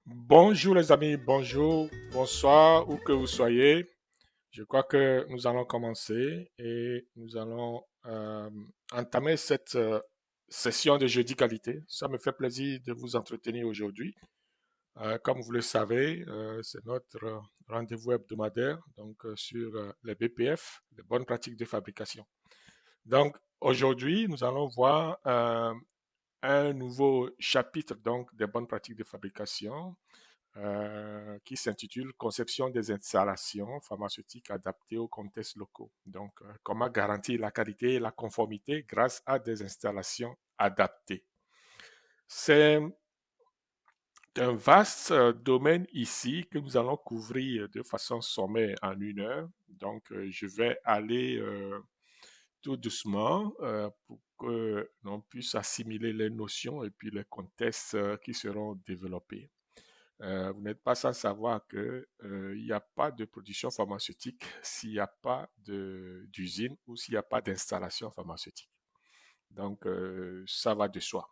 Bonjour les amis, bonjour, bonsoir, où que vous soyez. Je crois que nous allons commencer et nous allons entamer cette session de jeudi qualité. Ça me fait plaisir de vous entretenir aujourd'hui. Comme vous le savez, c'est notre rendez-vous hebdomadaire donc sur les BPF, les bonnes pratiques de fabrication. Donc aujourd'hui, nous allons voir un nouveau chapitre donc des bonnes pratiques de fabrication qui s'intitule Conception des installations pharmaceutiques adaptées aux contextes locaux. Donc, comment garantir la qualité et la conformité grâce à des installations adaptées. C'est un vaste domaine ici que nous allons couvrir de façon sommaire en 1 heure. Donc, je vais aller tout doucement pour que l'on puisse assimiler les notions et puis les contextes qui seront développés. Vous n'êtes pas sans savoir que il n'y a pas de production pharmaceutique s'il n'y a pas d'usine ou s'il n'y a pas d'installation pharmaceutique. Donc, ça va de soi.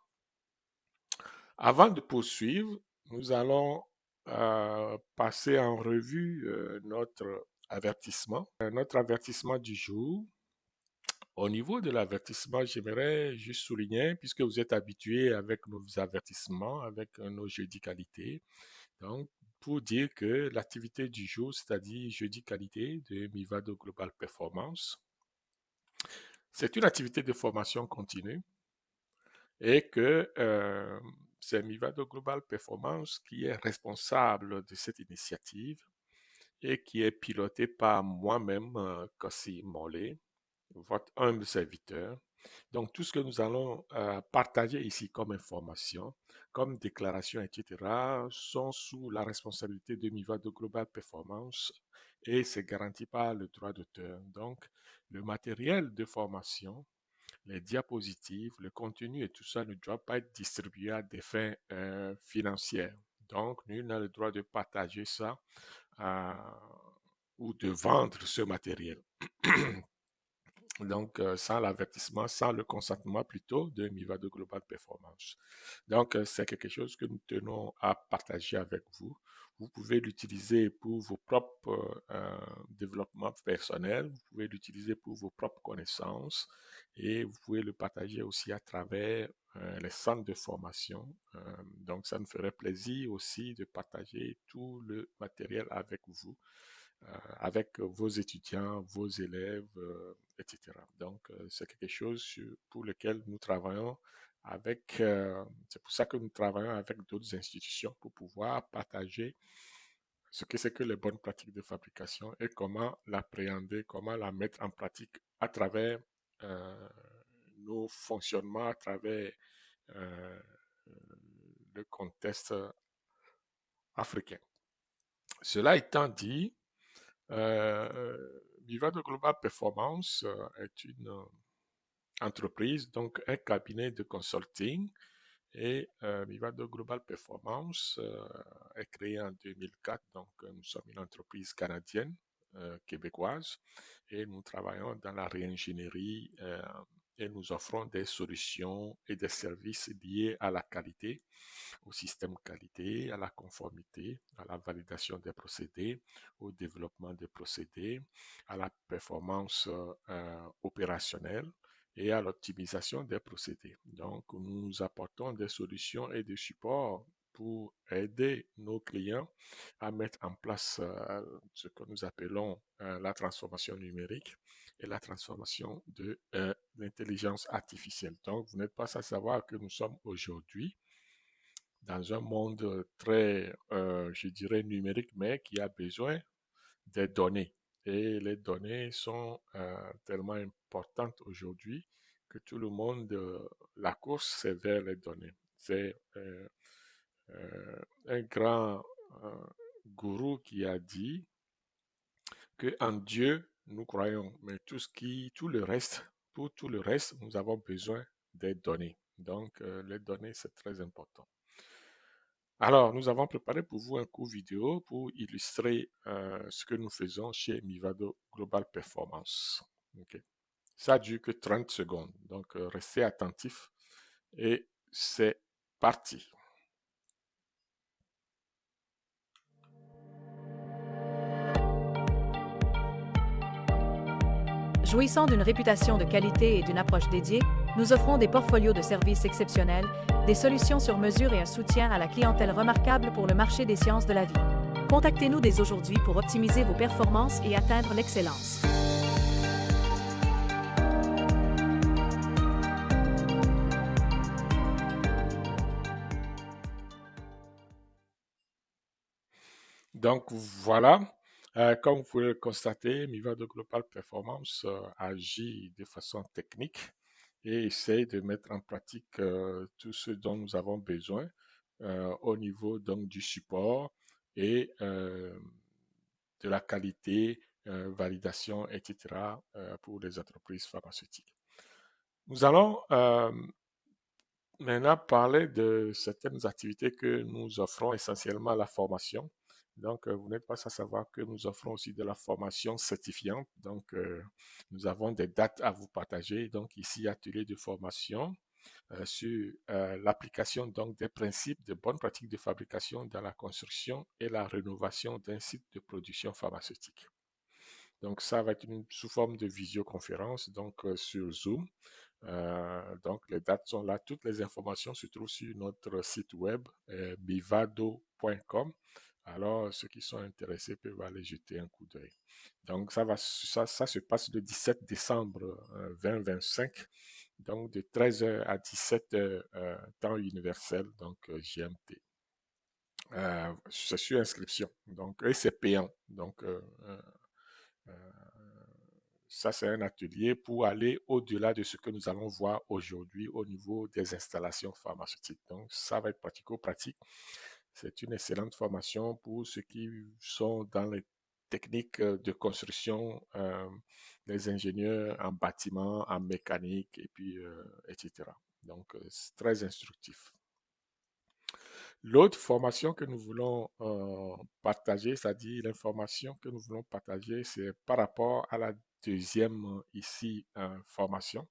Avant de poursuivre, nous allons passer en revue notre avertissement. Notre avertissement du jour. Au niveau de l'avertissement, j'aimerais juste souligner, puisque vous êtes habitués avec nos avertissements, avec nos jeudis qualité, donc, pour dire que l'activité du jour, c'est-à-dire jeudi qualité de Mivado Global Performance, c'est une activité de formation continue et que c'est Mivado Global Performance qui est responsable de cette initiative et qui est pilotée par moi-même, Kossi Mollet, votre humble serviteur. Donc, tout ce que nous allons partager ici comme information, comme déclaration, etc., sont sous la responsabilité de Mivado Global Performance et c'est garanti par le droit d'auteur. Donc, le matériel de formation, les diapositives, le contenu et tout ça ne doit pas être distribué à des fins financières. Donc, nul n'a le droit de partager ça euh, ou de vendre ce matériel. Donc, sans l'avertissement, sans le consentement plutôt de Mivado Global Performance. Donc, c'est quelque chose que nous tenons à partager avec vous. Vous pouvez l'utiliser pour vos propres développements personnels, vous pouvez l'utiliser pour vos propres connaissances et vous pouvez le partager aussi à travers les centres de formation. Donc, ça me ferait plaisir aussi de partager tout le matériel avec vous avec vos étudiants, vos élèves, etc. Donc, c'est quelque chose pour lequel nous travaillons avec, c'est pour ça que nous travaillons avec d'autres institutions pour pouvoir partager ce que c'est que les bonnes pratiques de fabrication et comment l'appréhender, comment la mettre en pratique à travers euh, nos fonctionnements, à travers euh, le contexte africain. Cela étant dit, Vivado Global Performance est une entreprise, donc un cabinet de consulting. Et Vivado Global Performance est créé en 2004, donc nous sommes une entreprise canadienne, québécoise, et nous travaillons dans la réingénierie et nous offrons des solutions et des services liés à la qualité, au système qualité, à la conformité, à la validation des procédés, au développement des procédés, à la performance opérationnelle et à l'optimisation des procédés. Donc, nous apportons des solutions et des supports pour aider nos clients à mettre en place ce que nous appelons la transformation numérique et la transformation de l'intelligence artificielle. Donc, vous n'êtes pas sans savoir que nous sommes aujourd'hui dans un monde très, je dirais, numérique, mais qui a besoin des données. Et les données sont tellement importantes aujourd'hui que tout le monde, la course, c'est vers les données. C'est un grand gourou qui a dit que en Dieu, nous croyons, mais tout le reste, pour tout le reste, nous avons besoin des données. Donc, les données, c'est très important. Alors, nous avons préparé pour vous un court vidéo pour illustrer ce que nous faisons chez Mivado Global Performance. Ok. Ça dure que 30 secondes, donc restez attentifs et c'est parti. Jouissant d'une réputation de qualité et d'une approche dédiée, nous offrons des portfolios de services exceptionnels, des solutions sur mesure et un soutien à la clientèle remarquable pour le marché des sciences de la vie. Contactez-nous dès aujourd'hui pour optimiser vos performances et atteindre l'excellence. Donc voilà, comme vous pouvez le constater, Mivado Global Performance agit de façon technique et essaye de mettre en pratique tout ce dont nous avons besoin au niveau donc du support et de la qualité, validation, etc. Pour les entreprises pharmaceutiques. Nous allons maintenant parler de certaines activités que nous offrons essentiellement à la formation. Donc, vous n'êtes pas sans savoir que nous offrons aussi de la formation certifiante. Donc, nous avons des dates à vous partager. Donc, ici, atelier de formation sur l'application donc des principes de bonnes pratiques de fabrication dans la construction et la rénovation d'un site de production pharmaceutique. Donc, ça va être sous forme de visioconférence, donc sur Zoom. Donc, les dates sont là. Toutes les informations se trouvent sur notre site web, bivado.com. Alors, ceux qui sont intéressés peuvent aller jeter un coup d'œil. Donc, ça se passe le 17 décembre 2025, donc de 13h à 17h, temps universel, donc GMT. C'est sur inscription, donc, et c'est payant. Donc, euh, ça, c'est un atelier pour aller au-delà de ce que nous allons voir aujourd'hui au niveau des installations pharmaceutiques. Donc, ça va être pratico-pratique. C'est une excellente formation pour ceux qui sont dans les techniques de construction, les ingénieurs en bâtiment, en mécanique, et puis, etc. Donc, c'est très instructif. L'autre formation que nous voulons partager, c'est-à-dire l'information que nous voulons partager, c'est par rapport à la deuxième ici formation.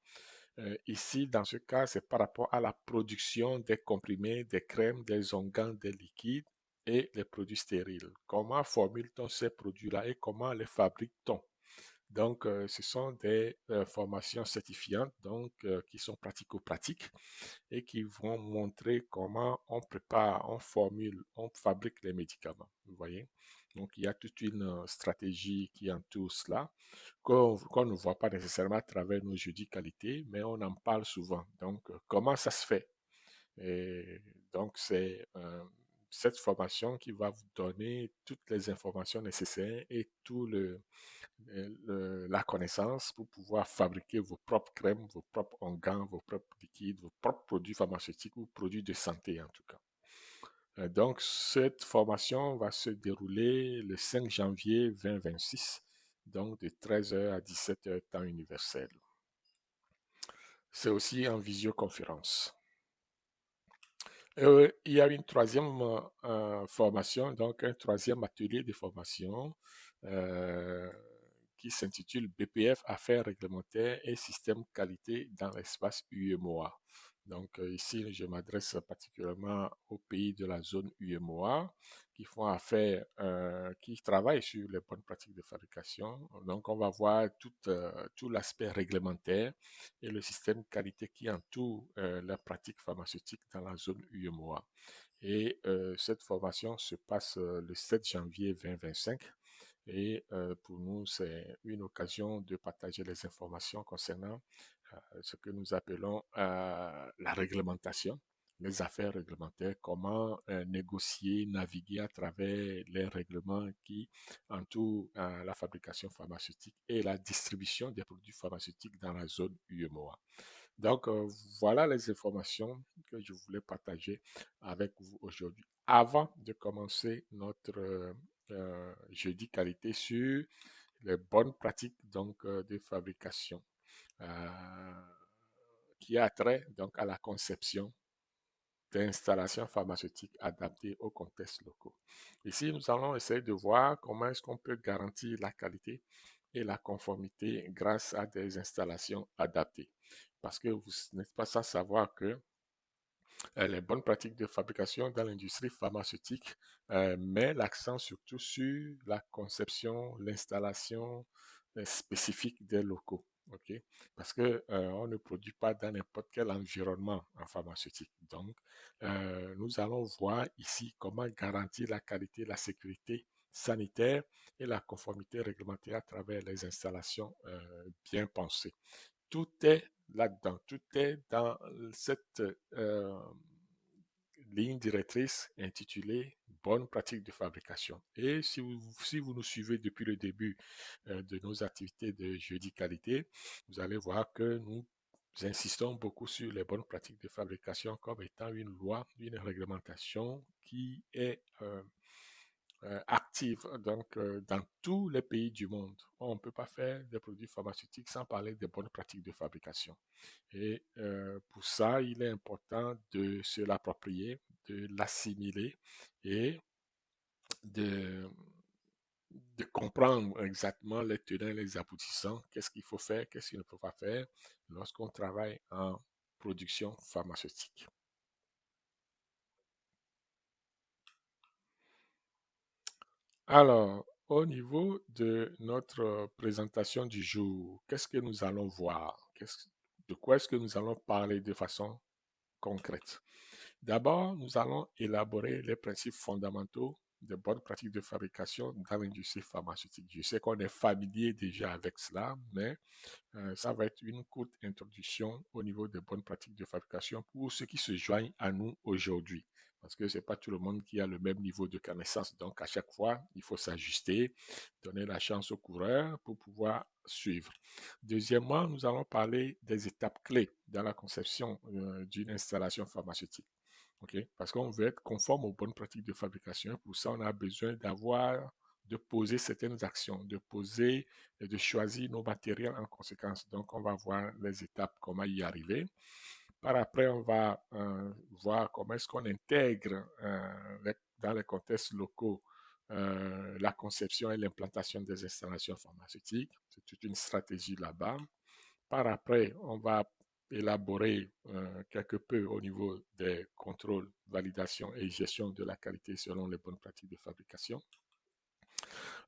Ici, dans ce cas, c'est par rapport à la production des comprimés, des crèmes, des onguents, des liquides et les produits stériles. Comment formule-t-on ces produits-là et comment les fabrique-t-on? Donc, ce sont des formations certifiantes donc, qui sont pratico-pratiques et qui vont montrer comment on prépare, on formule, on fabrique les médicaments. Vous voyez? Donc, il y a toute une stratégie qui entoure cela, qu'on ne voit pas nécessairement à travers nos jeudis qualité, mais on en parle souvent. Donc, comment ça se fait? Et donc, c'est cette formation qui va vous donner toutes les informations nécessaires et tout la connaissance pour pouvoir fabriquer vos propres crèmes, vos propres onguents, vos propres liquides, vos propres produits pharmaceutiques ou produits de santé en tout cas. Donc, cette formation va se dérouler le 5 janvier 2026, donc de 13h à 17h temps universel. C'est aussi en visioconférence. Il y a une troisième formation, donc un troisième atelier de formation euh, qui s'intitule BPF Affaires réglementaires et système qualité dans l'espace UEMOA. Donc ici, je m'adresse particulièrement aux pays de la zone UEMOA qui font affaire, qui travaillent sur les bonnes pratiques de fabrication. Donc on va voir tout l'aspect réglementaire et le système qualité qui entoure la pratique pharmaceutique dans la zone UEMOA. Et cette formation se passe le 7 janvier 2025. Et pour nous, c'est une occasion de partager les informations concernant ce que nous appelons la réglementation, les affaires réglementaires, comment négocier, naviguer à travers les règlements qui entourent la fabrication pharmaceutique et la distribution des produits pharmaceutiques dans la zone UEMOA. Donc, voilà les informations que je voulais partager avec vous aujourd'hui. Avant de commencer notre jeudi qualité sur les bonnes pratiques donc, de fabrication qui a trait donc, à la conception d'installations pharmaceutiques adaptées aux contextes locaux. Ici, nous allons essayer de voir comment est-ce qu'on peut garantir la qualité et la conformité grâce à des installations adaptées. Parce que vous n'êtes pas sans savoir que les bonnes pratiques de fabrication dans l'industrie pharmaceutique met l'accent surtout sur la conception, l'installation spécifique des locaux. OK? Parce que on ne produit pas dans n'importe quel environnement en pharmaceutique. Donc, nous allons voir ici comment garantir la qualité, la sécurité sanitaire et la conformité réglementaire à travers les installations bien pensées. Tout est là-dedans, tout est dans cette ligne directrice intitulée Bonnes pratiques de fabrication. Et si vous nous suivez depuis le début de nos activités de jeudi qualité, vous allez voir que nous insistons beaucoup sur les bonnes pratiques de fabrication comme étant une loi, une réglementation qui est active donc dans tous les pays du monde. On ne peut pas faire des produits pharmaceutiques sans parler des bonnes pratiques de fabrication. Et pour ça, il est important de se l'approprier, de l'assimiler et de, de comprendre exactement les tenants et les aboutissants, qu'est-ce qu'il faut faire, qu'est-ce qu'il ne faut pas faire lorsqu'on travaille en production pharmaceutique. Alors, au niveau de notre présentation du jour, qu'est-ce que nous allons voir? De quoi est-ce que nous allons parler de façon concrète? D'abord, nous allons élaborer les principes fondamentaux de bonnes pratiques de fabrication dans l'industrie pharmaceutique. Je sais qu'on est familier déjà avec cela, mais ça va être une courte introduction au niveau des bonnes pratiques de fabrication pour ceux qui se joignent à nous aujourd'hui. Parce que ce n'est pas tout le monde qui a le même niveau de connaissance. Donc, à chaque fois, il faut s'ajuster, donner la chance aux coureurs pour pouvoir suivre. Deuxièmement, nous allons parler des étapes clés dans la conception d'une installation pharmaceutique. Okay? Parce qu'on veut être conforme aux bonnes pratiques de fabrication. Pour ça, on a besoin de poser certaines actions, de poser et de choisir nos matériels en conséquence. Donc, on va voir les étapes, comment y arriver. Par après, on va voir comment est-ce qu'on intègre dans les contextes locaux la conception et l'implantation des installations pharmaceutiques. C'est toute une stratégie là-bas. Par après, on va élaborer quelque peu au niveau des contrôles, validation et gestion de la qualité selon les bonnes pratiques de fabrication.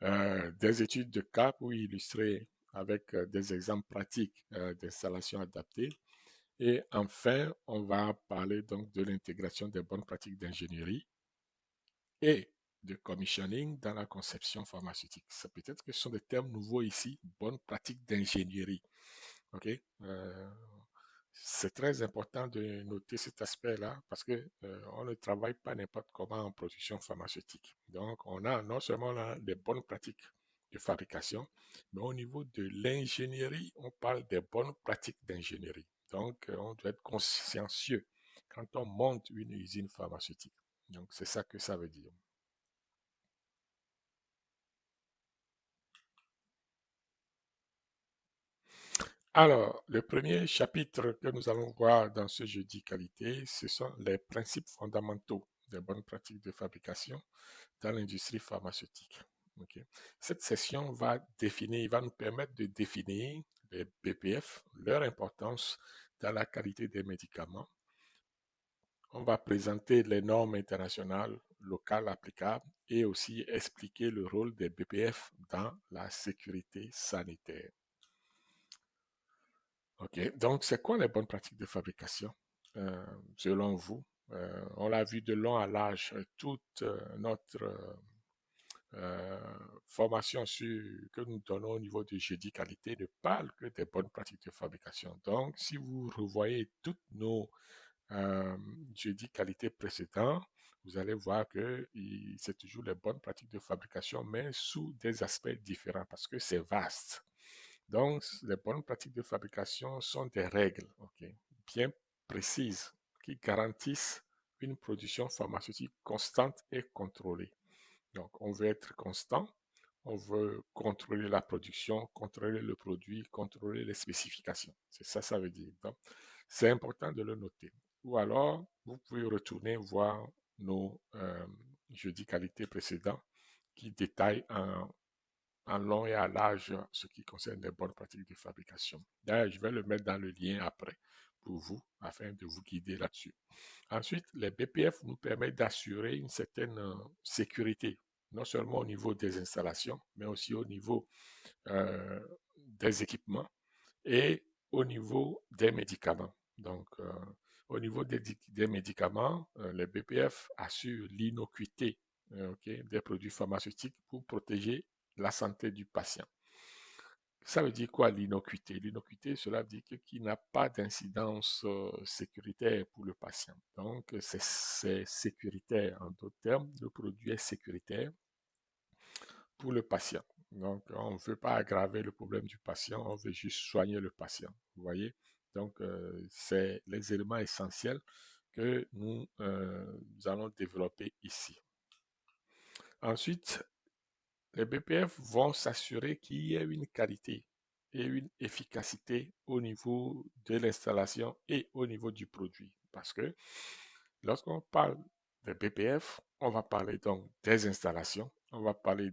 Des études de cas pour illustrer avec des exemples pratiques d'installation adaptées. Et enfin, on va parler donc de l'intégration des bonnes pratiques d'ingénierie et de commissioning dans la conception pharmaceutique. Ça peut-être que ce sont des termes nouveaux ici, bonnes pratiques d'ingénierie. OK? C'est très important de noter cet aspect-là parce que on ne travaille pas n'importe comment en production pharmaceutique. Donc, on a non seulement là, des bonnes pratiques de fabrication, mais au niveau de l'ingénierie, on parle des bonnes pratiques d'ingénierie. Donc, on doit être consciencieux quand on monte une usine pharmaceutique. Donc, c'est ça que ça veut dire. Alors, le premier chapitre que nous allons voir dans ce jeudi qualité, ce sont les principes fondamentaux des bonnes pratiques de fabrication dans l'industrie pharmaceutique. Ok. Cette session va nous permettre de définir les BPF, leur importance dans la qualité des médicaments. On va présenter les normes internationales, locales applicables et aussi expliquer le rôle des BPF dans la sécurité sanitaire. Ok, donc c'est quoi les bonnes pratiques de fabrication selon vous? On l'a vu de long à large, toute notre formation que nous donnons au niveau de jeudi qualité ne parle que des bonnes pratiques de fabrication. Donc, si vous revoyez toutes nos jeudi qualité précédents, vous allez voir que c'est toujours les bonnes pratiques de fabrication, mais sous des aspects différents parce que c'est vaste. Donc, les bonnes pratiques de fabrication sont des règles bien précises qui garantissent une production pharmaceutique constante et contrôlée. Donc, on veut être constant, on veut contrôler la production, contrôler le produit, contrôler les spécifications. C'est ça, ça veut dire. Donc, c'est important de le noter. Ou alors, vous pouvez retourner voir nos jeudis qualité précédents qui détaillent en long et à large ce qui concerne les bonnes pratiques de fabrication. D'ailleurs, je vais le mettre dans le lien après pour vous afin de vous guider là-dessus. Ensuite, les BPF nous permettent d'assurer une certaine sécurité, non seulement au niveau des installations, mais aussi au niveau des équipements et au niveau des médicaments. Donc, au niveau des médicaments, les BPF assurent l'innocuité ok, des produits pharmaceutiques pour protéger la santé du patient. Ça veut dire quoi l'innocuité? L'innocuité, cela veut dire qu'il n'a pas d'incidence sécuritaire pour le patient. Donc, c'est sécuritaire. En d'autres termes, le produit est sécuritaire pour le patient. Donc, on ne veut pas aggraver le problème du patient, on veut juste soigner le patient. Vous voyez? Donc, c'est les éléments essentiels que nous allons développer ici. Ensuite, les BPF vont s'assurer qu'il y ait une qualité et une efficacité au niveau de l'installation et au niveau du produit. Parce que lorsqu'on parle des BPF, on va parler donc des installations, on va parler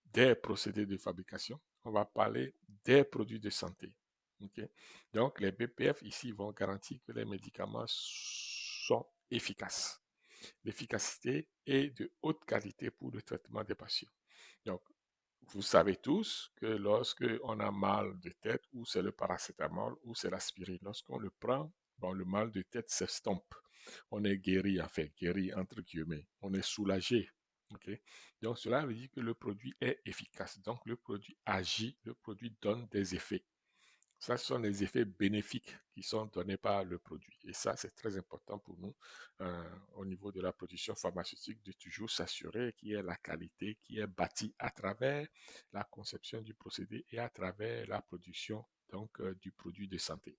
des procédés de fabrication, on va parler des produits de santé. Okay? Donc, les BPF ici vont garantir que les médicaments sont efficaces. L'efficacité est de haute qualité pour le traitement des patients. Donc, vous savez tous que lorsque on a mal de tête, ou c'est le paracétamol, ou c'est l'aspirine, lorsqu'on le prend, bon, le mal de tête s'estompe. On est guéri, enfin, guéri entre guillemets. On est soulagé. Okay? Donc, cela veut dire que le produit est efficace. Donc, le produit agit, le produit donne des effets. Ça, ce sont les effets bénéfiques qui sont donnés par le produit. Et ça, c'est très important pour nous au niveau de la production pharmaceutique de toujours s'assurer qu'il y ait la qualité qui est bâtie à travers la conception du procédé et à travers la production donc, du produit de santé.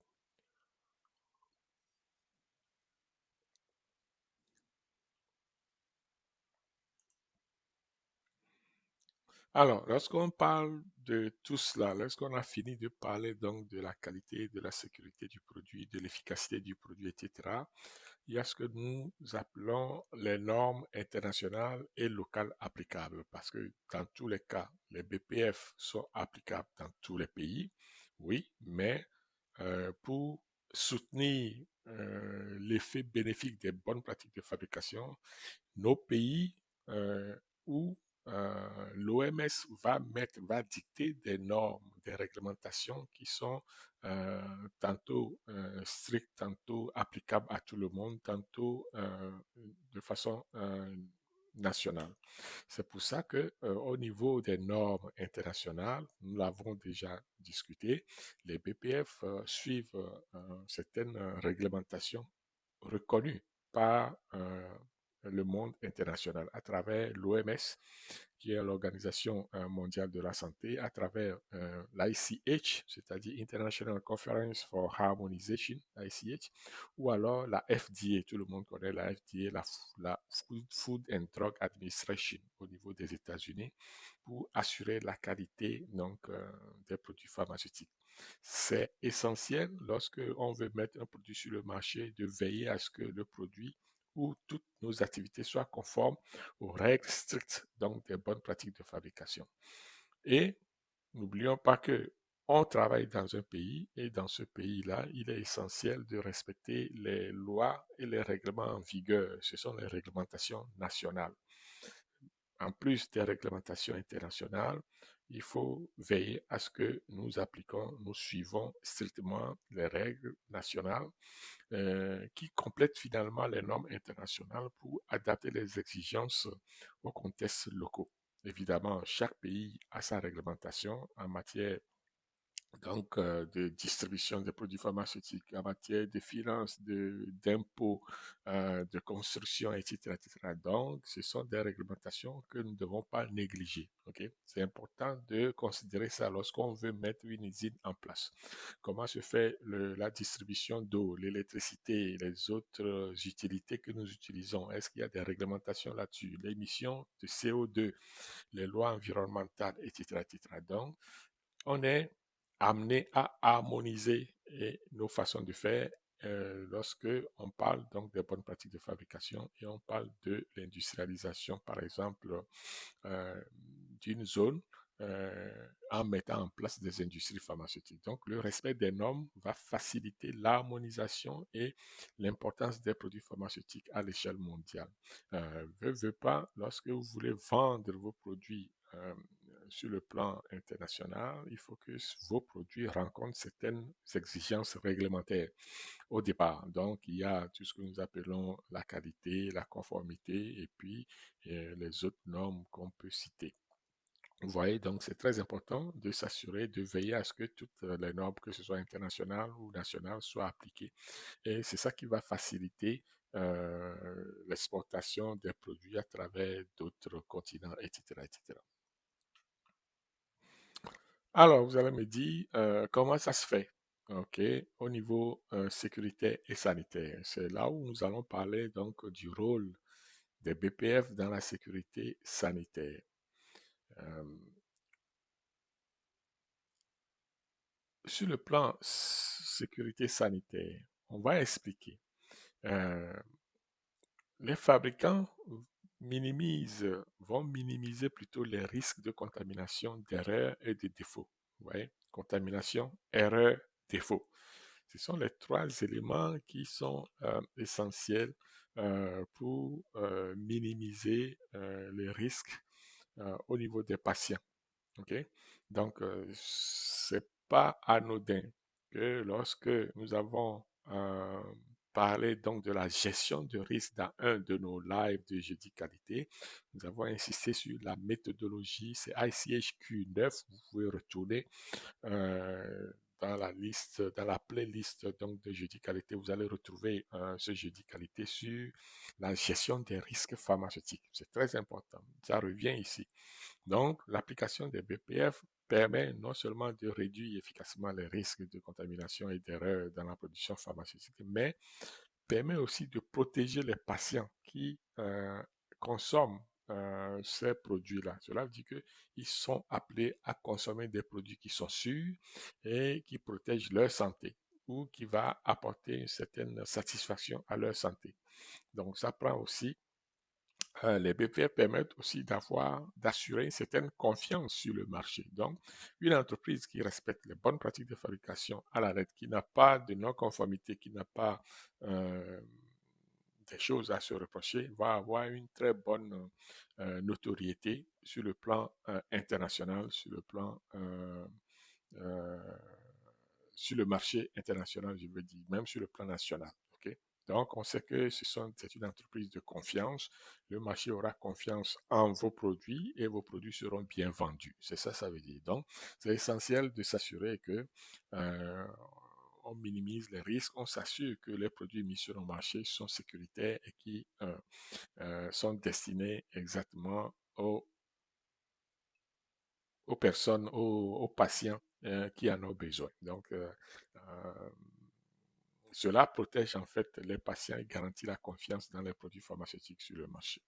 Alors, lorsqu'on parle de tout cela, lorsqu'on a fini de parler donc de la qualité, de la sécurité du produit, de l'efficacité du produit, etc., il y a ce que nous appelons les normes internationales et locales applicables, parce que dans tous les cas, les BPF sont applicables dans tous les pays, oui, mais pour soutenir l'effet bénéfique des bonnes pratiques de fabrication, nos pays où l'OMS va dicter des normes, des réglementations qui sont tantôt strictes, tantôt applicables à tout le monde, tantôt de façon nationale. C'est pour ça que au niveau des normes internationales, nous l'avons déjà discuté, les BPF suivent certaines réglementations reconnues par le monde international à travers l'OMS, qui est l'Organisation mondiale de la santé, à travers l'ICH, c'est-à-dire International Conference for Harmonization, ICH, ou alors la FDA, tout le monde connaît la FDA, la Food and Drug Administration au niveau des États-Unis, pour assurer la qualité donc, des produits pharmaceutiques. C'est essentiel lorsque on veut mettre un produit sur le marché de veiller à ce que le produit ou toutes nos activités soient conformes aux règles strictes donc des bonnes pratiques de fabrication. Et n'oublions pas que on travaille dans un pays et dans ce pays-là, il est essentiel de respecter les lois et les règlements en vigueur. Ce sont les réglementations nationales. En plus des réglementations internationales, il faut veiller à ce que nous appliquons, nous suivons strictement les règles nationales qui complètent finalement les normes internationales pour adapter les exigences aux contextes locaux. Évidemment, chaque pays a sa réglementation en matière donc de distribution des produits pharmaceutiques, en matière de finances, d'impôts, de construction, etc., etc. Donc, ce sont des réglementations que nous ne devons pas négliger. Okay? C'est important de considérer ça lorsqu'on veut mettre une usine en place. Comment se fait la distribution d'eau, l'électricité, les autres utilités que nous utilisons? Est-ce qu'il y a des réglementations là-dessus? L'émission de CO2, les lois environnementales, etc., etc. Donc, on est amené à harmoniser nos façons de faire lorsque on parle donc des bonnes pratiques de fabrication et on parle de l'industrialisation, par exemple, d'une zone en mettant en place des industries pharmaceutiques. Donc, le respect des normes va faciliter l'harmonisation et l'importance des produits pharmaceutiques à l'échelle mondiale. Veut pas, lorsque vous voulez vendre vos produits sur le plan international, il faut que vos produits rencontrent certaines exigences réglementaires au départ. Donc, il y a tout ce que nous appelons la qualité, la conformité et puis les autres normes qu'on peut citer. Vous voyez, donc c'est très important de s'assurer, de veiller à ce que toutes les normes, que ce soit internationales ou nationales, soient appliquées. Et c'est ça qui va faciliter l'exportation des produits à travers d'autres continents, etc., etc. Alors, vous allez me dire comment ça se fait, ok, au niveau sécurité et sanitaire. C'est là où nous allons parler donc du rôle des BPF dans la sécurité sanitaire. Euh, sur le plan sécurité sanitaire, on va expliquer. Euh, les fabricants vont minimiser plutôt les risques de contamination, d'erreurs et de défauts. Vous voyez, contamination, erreur, défaut. Ce sont les trois éléments qui sont essentiels pour minimiser les risques au niveau des patients. OK? Donc, c'est pas anodin que lorsque nous avons parlé donc de la gestion de risque dans un de nos lives de jeudi qualité, nous avons insisté sur la méthodologie, c'est ICHQ9, vous pouvez retourner euh, dans la liste, dans la playlist donc de jeudi qualité, vous allez retrouver ce jeudi qualité sur la gestion des risques pharmaceutiques. C'est très important. Ça revient ici. Donc, l'application des BPF permet non seulement de réduire efficacement les risques de contamination et d'erreur dans la production pharmaceutique, mais permet aussi de protéger les patients qui consomment ces produits-là. Cela veut dire qu'ils sont appelés à consommer des produits qui sont sûrs et qui protègent leur santé ou qui va apporter une certaine satisfaction à leur santé. Donc, ça prend aussi les BPF permettent aussi d'assurer une certaine confiance sur le marché. Donc, une entreprise qui respecte les bonnes pratiques de fabrication à la lettre, qui n'a pas de non-conformité, qui n'a pas euh, des choses à se reprocher, va avoir une très bonne notoriété sur le plan international, euh, sur le marché international, je veux dire, même sur le plan national. OK? Donc, on sait que c'est une entreprise de confiance. Le marché aura confiance en vos produits et vos produits seront bien vendus. C'est ça, ça veut dire. Donc, c'est essentiel de s'assurer que on minimise les risques, on s'assure que les produits mis sur le marché sont sécuritaires et qui sont destinés exactement aux personnes, aux patients qui en ont besoin. Donc, euh, cela protège en fait les patients et garantit la confiance dans les produits pharmaceutiques sur le marché.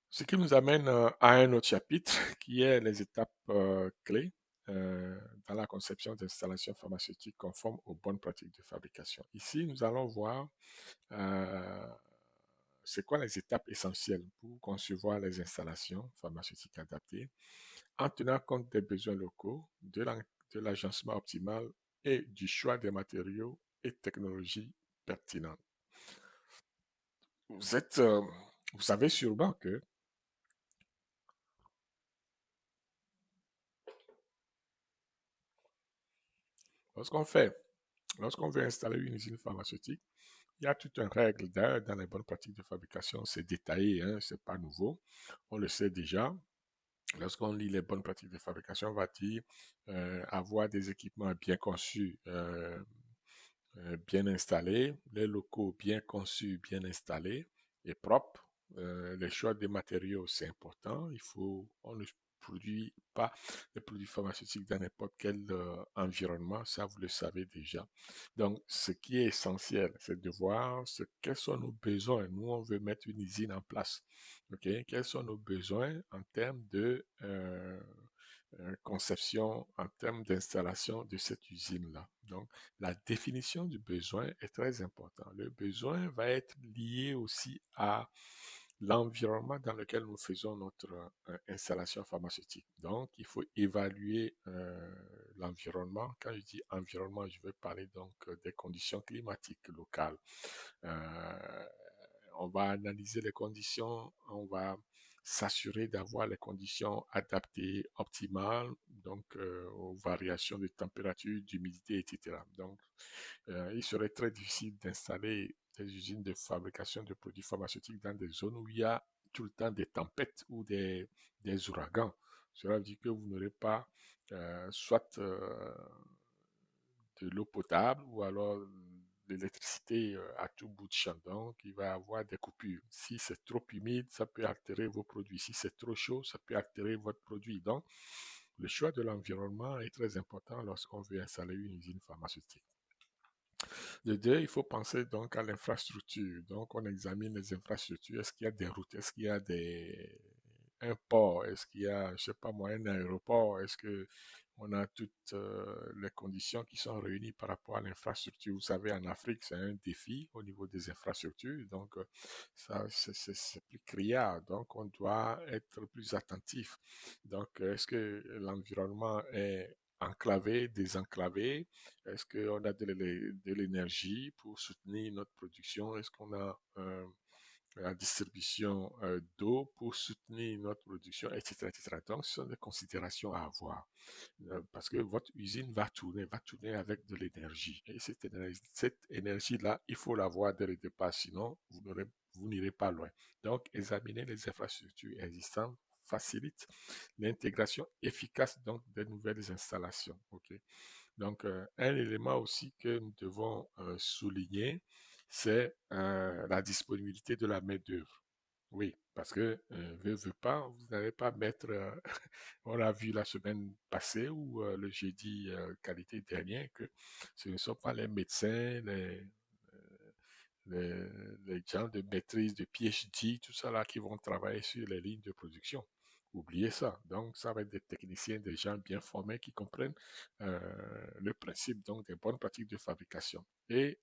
Ce qui nous amène à un autre chapitre qui est les étapes clés dans la conception d'installations pharmaceutiques conformes aux bonnes pratiques de fabrication. Ici, nous allons voir euh, c'est quoi les étapes essentielles pour concevoir les installations pharmaceutiques adaptées en tenant compte des besoins locaux, de l'agencement optimal et du choix des matériaux et technologies pertinentes. Vous êtes, vous savez sûrement que lorsqu'on fait, lorsqu'on veut installer une usine pharmaceutique, il y a toute une règle d'ailleurs dans les bonnes pratiques de fabrication. C'est détaillé, hein, c'est pas nouveau. On le sait déjà. Lorsqu'on lit les bonnes pratiques de fabrication, on va dire avoir des équipements bien conçus, bien installés, les locaux bien conçus, bien installés et propres. Les choix des matériaux, c'est important. On ne produit pas des produits pharmaceutiques dans n'importe quel environnement, ça vous le savez déjà. Donc, ce qui est essentiel, c'est de voir quels sont nos besoins. Nous, on veut mettre une usine en place. OK? Quels sont nos besoins en termes de conception, en termes d'installation de cette usine-là. Donc, la définition du besoin est très importante. Le besoin va être lié aussi à l'environnement dans lequel nous faisons notre installation pharmaceutique. Donc, il faut évaluer l'environnement. Quand je dis environnement, je veux parler donc des conditions climatiques locales. On va analyser les conditions, on va s'assurer d'avoir les conditions adaptées, optimales, donc aux variations de température, d'humidité, etc. Donc, il serait très difficile d'installer des usines de fabrication de produits pharmaceutiques dans des zones où il y a tout le temps des tempêtes ou des ouragans. Cela veut dire que vous n'aurez pas soit de l'eau potable ou alors l'électricité à tout bout de champ. Donc, il va y avoir des coupures. Si c'est trop humide, ça peut altérer vos produits. Si c'est trop chaud, ça peut altérer votre produit. Donc, le choix de l'environnement est très important lorsqu'on veut installer une usine pharmaceutique. De deux, il faut penser donc à l'infrastructure. Donc, on examine les infrastructures. Est-ce qu'il y a des routes? Est-ce qu'il y a un port? Est-ce qu'il y a, je sais pas moi, un aéroport? Est-ce que on a toutes les conditions qui sont réunies par rapport à l'infrastructure? Vous savez, en Afrique, c'est un défi au niveau des infrastructures. Donc, ça, c'est plus criard. Donc, on doit être plus attentif. Donc, est-ce que l'environnement est enclavé, désenclavé? Est-ce qu'on a de l'énergie pour soutenir notre production? Est-ce qu'on a la distribution d'eau pour soutenir notre production, etc., etc. Donc, ce sont des considérations à avoir parce que votre usine va tourner avec de l'énergie. Et cette énergie-là, il faut l'avoir dès le départ, sinon vous n'irez pas loin. Donc, examiner les infrastructures existantes facilite l'intégration efficace donc des nouvelles installations. Ok. Donc, un élément aussi que nous devons souligner, c'est la disponibilité de la main-d'œuvre. Oui, parce que veut pas, vous n'allez pas mettre, on l'a vu la semaine passée ou le jeudi qualité dernier, que ce ne sont pas les médecins, les, les gens de maîtrise, de PhD, tout ça là qui vont travailler sur les lignes de production. Oubliez ça. Donc, ça va être des techniciens, des gens bien formés qui comprennent le principe donc des bonnes pratiques de fabrication. Et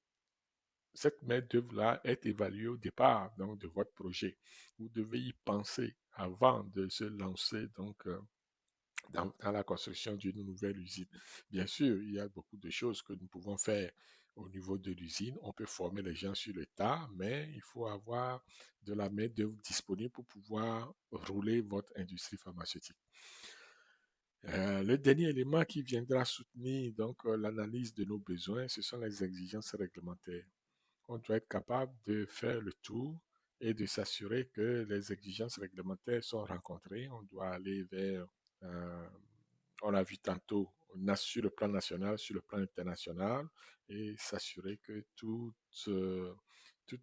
cette main-d'œuvre-là est évaluée au départ donc, de votre projet. Vous devez y penser avant de se lancer donc, dans la construction d'une nouvelle usine. Bien sûr, il y a beaucoup de choses que nous pouvons faire au niveau de l'usine. On peut former les gens sur le tas, mais il faut avoir de la main-d'œuvre disponible pour pouvoir rouler votre industrie pharmaceutique. Le dernier élément qui viendra soutenir donc l'analyse de nos besoins, ce sont les exigences réglementaires. On doit être capable de faire le tour et de s'assurer que les exigences réglementaires sont rencontrées. On doit aller vers, euh, on l'a vu tantôt, sur le plan national, sur le plan international, et s'assurer que toutes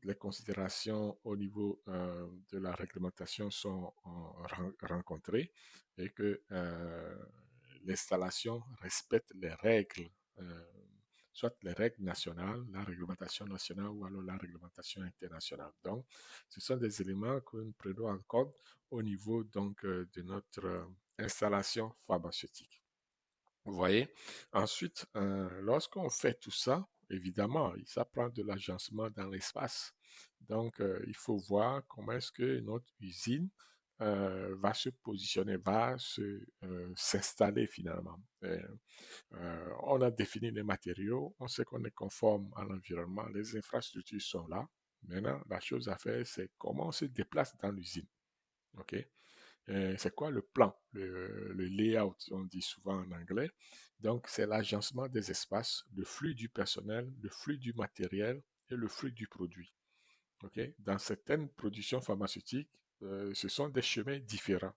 les considérations au niveau de la réglementation sont rencontrées et que l'installation respecte les règles soit les règles nationales, la réglementation nationale ou alors la réglementation internationale. Donc, ce sont des éléments que nous prenons en compte au niveau donc de notre installation pharmaceutique. Vous voyez? Ensuite, lorsqu'on fait tout ça, évidemment, ça prend de l'agencement dans l'espace. Donc, il faut voir comment est-ce que notre usine va se positionner, s'installer finalement. On a défini les matériaux, on sait qu'on est conforme à l'environnement, les infrastructures sont là. Maintenant, la chose à faire, c'est comment on se déplace dans l'usine. OK? C'est quoi le plan, le layout, on dit souvent en anglais. Donc, c'est l'agencement des espaces, le flux du personnel, le flux du matériel et le flux du produit. OK? Dans certaines productions pharmaceutiques, ce sont des chemins différents.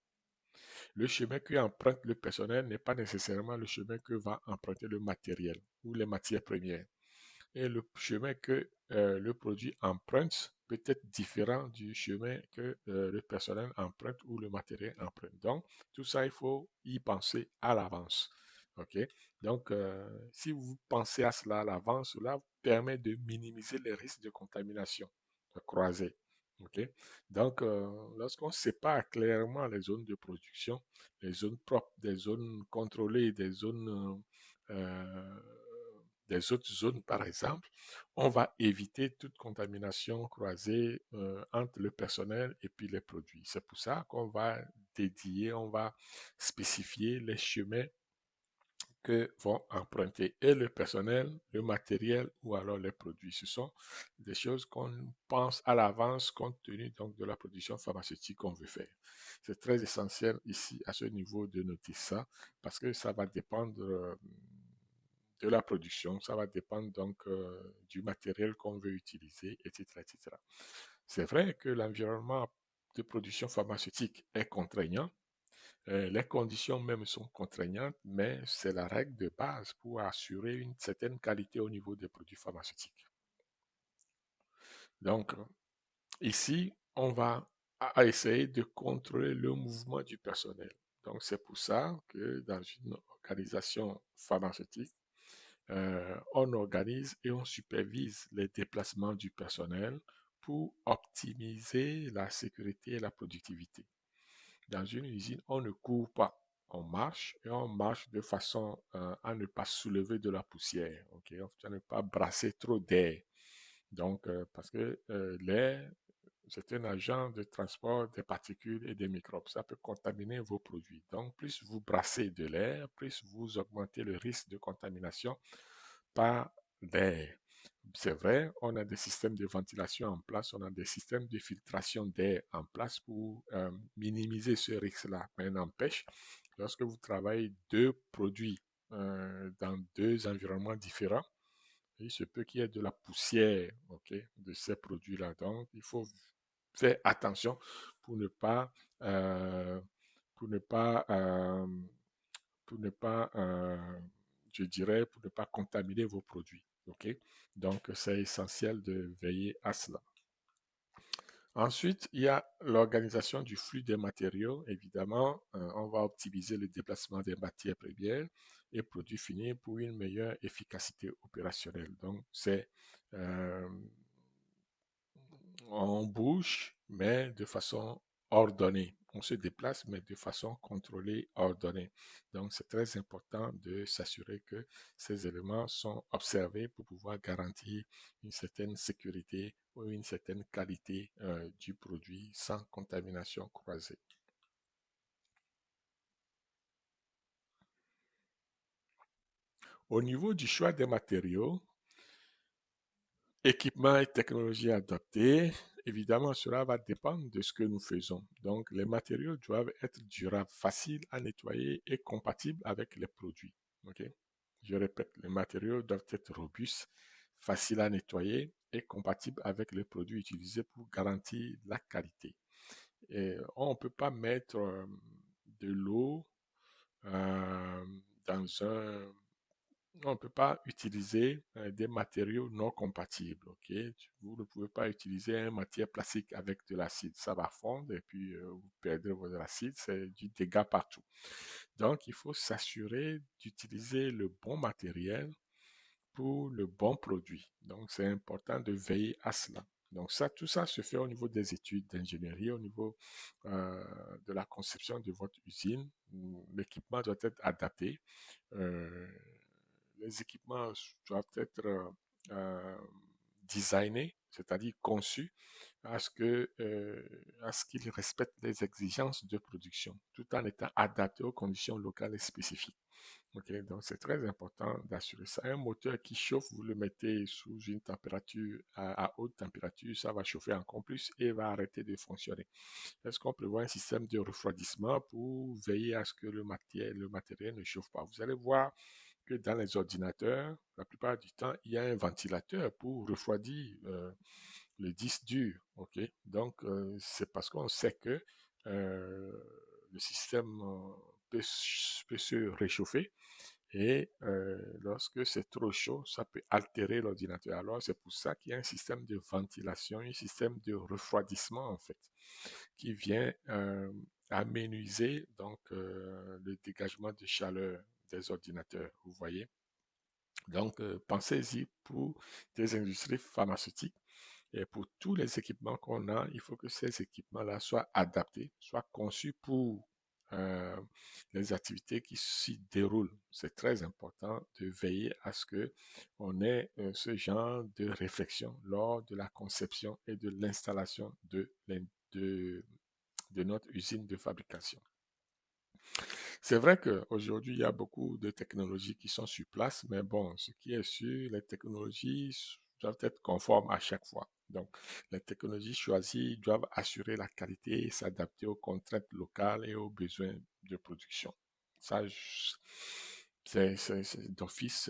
Le chemin que emprunte le personnel n'est pas nécessairement le chemin que va emprunter le matériel ou les matières premières. Et le chemin que le produit emprunte peut être différent du chemin que le personnel emprunte ou le matériel emprunte. Donc, tout ça, il faut y penser à l'avance. OK? Donc, si vous pensez à cela à l'avance, cela vous permet de minimiser les risques de contamination croisée. OK? Donc, lorsqu'on sépare clairement les zones de production, les zones propres, des zones contrôlées, des autres zones, par exemple, on va éviter toute contamination croisée entre le personnel et puis les produits. C'est pour ça qu'on va dédier, on va spécifier les chemins que vont emprunter et le personnel, le matériel ou alors les produits. Ce sont des choses qu'on pense à l'avance compte tenu donc de la production pharmaceutique qu'on veut faire. C'est très essentiel ici à ce niveau de noter ça parce que ça va dépendre de la production, ça va dépendre donc du matériel qu'on veut utiliser, etc., etc. C'est vrai que l'environnement de production pharmaceutique est contraignant, les conditions même sont contraignantes, mais c'est la règle de base pour assurer une certaine qualité au niveau des produits pharmaceutiques. Donc, ici, on va essayer de contrôler le mouvement du personnel. Donc, c'est pour ça que dans une organisation pharmaceutique, on organise et on supervise les déplacements du personnel pour optimiser la sécurité et la productivité. Dans une usine, on ne court pas. On marche et on marche de façon à ne pas soulever de la poussière, ok? À ne pas brasser trop d'air. Donc, parce que l'air, c'est un agent de transport des particules et des microbes. Ça peut contaminer vos produits. Donc, plus vous brassez de l'air, plus vous augmentez le risque de contamination par l'air. C'est vrai, on a des systèmes de ventilation en place, on a des systèmes de filtration d'air en place pour minimiser ce risque-là. Mais n'empêche, lorsque vous travaillez deux produits dans deux environnements différents, il se peut qu'il y ait de la poussière, ok, de ces produits-là. Donc, il faut faire attention pour ne pas, euh, pour ne pas, pour ne pas, je dirais, pour ne pas contaminer vos produits. Ok? Donc, c'est essentiel de veiller à cela. Ensuite, il y a l'organisation du flux des matériaux. Évidemment, on va optimiser le déplacement des matières premières et produits finis pour une meilleure efficacité opérationnelle. Donc, c'est on bouge, mais de façon ordonnée. On se déplace, mais de façon contrôlée, ordonnée. Donc, c'est très important de s'assurer que ces éléments sont observés pour pouvoir garantir une certaine sécurité ou une certaine qualité du produit sans contamination croisée. Au niveau du choix des matériaux, équipements et technologies adoptées, évidemment, cela va dépendre de ce que nous faisons. Donc, les matériaux doivent être durables, faciles à nettoyer et compatibles avec les produits. Ok? Je répète, les matériaux doivent être robustes, faciles à nettoyer et compatibles avec les produits utilisés pour garantir la qualité. Et on ne peut pas mettre de l'eau euh, dans un on ne peut pas utiliser des matériaux non compatibles. Ok, vous ne pouvez pas utiliser une matière plastique avec de l'acide. Ça va fondre et puis vous perdrez votre acide. C'est du dégât partout. Donc, il faut s'assurer d'utiliser le bon matériel pour le bon produit. Donc, c'est important de veiller à cela. Donc, ça, tout ça se fait au niveau des études d'ingénierie, au niveau euh, de la conception de votre usine. L'équipement doit être adapté. Euh, les équipements doivent être designés, c'est-à-dire conçus à ce qu'ils respectent les exigences de production, tout en étant adaptés aux conditions locales et spécifiques. Ok, donc c'est très important d'assurer ça. Un moteur qui chauffe, vous le mettez sous une température à haute température, ça va chauffer encore plus et va arrêter de fonctionner. Est-ce qu'on prévoit un système de refroidissement pour veiller à ce que le matériel ne chauffe pas? Vous allez voir que dans les ordinateurs, la plupart du temps, il y a un ventilateur pour refroidir le disque dur. Ok, donc c'est parce qu'on sait que euh, le système peut se réchauffer et lorsque c'est trop chaud, ça peut altérer l'ordinateur. Alors c'est pour ça qu'il y a un système de ventilation, un système de refroidissement en fait, qui vient amenuiser donc le dégagement de chaleur des ordinateurs. Vous voyez. Donc, pensez-y pour des industries pharmaceutiques et pour tous les équipements qu'on a, il faut que ces équipements-là soient adaptés, soient conçus pour euh, les activités qui s'y déroulent. C'est très important de veiller à ce que on ait ce genre de réflexion lors de la conception et de l'installation de notre usine de fabrication. C'est vrai qu'aujourd'hui, il y a beaucoup de technologies qui sont sur place, mais bon, ce qui est sûr, les technologies doivent être conformes à chaque fois. Donc, les technologies choisies doivent assurer la qualité et s'adapter aux contraintes locales et aux besoins de production. Ça, d'office,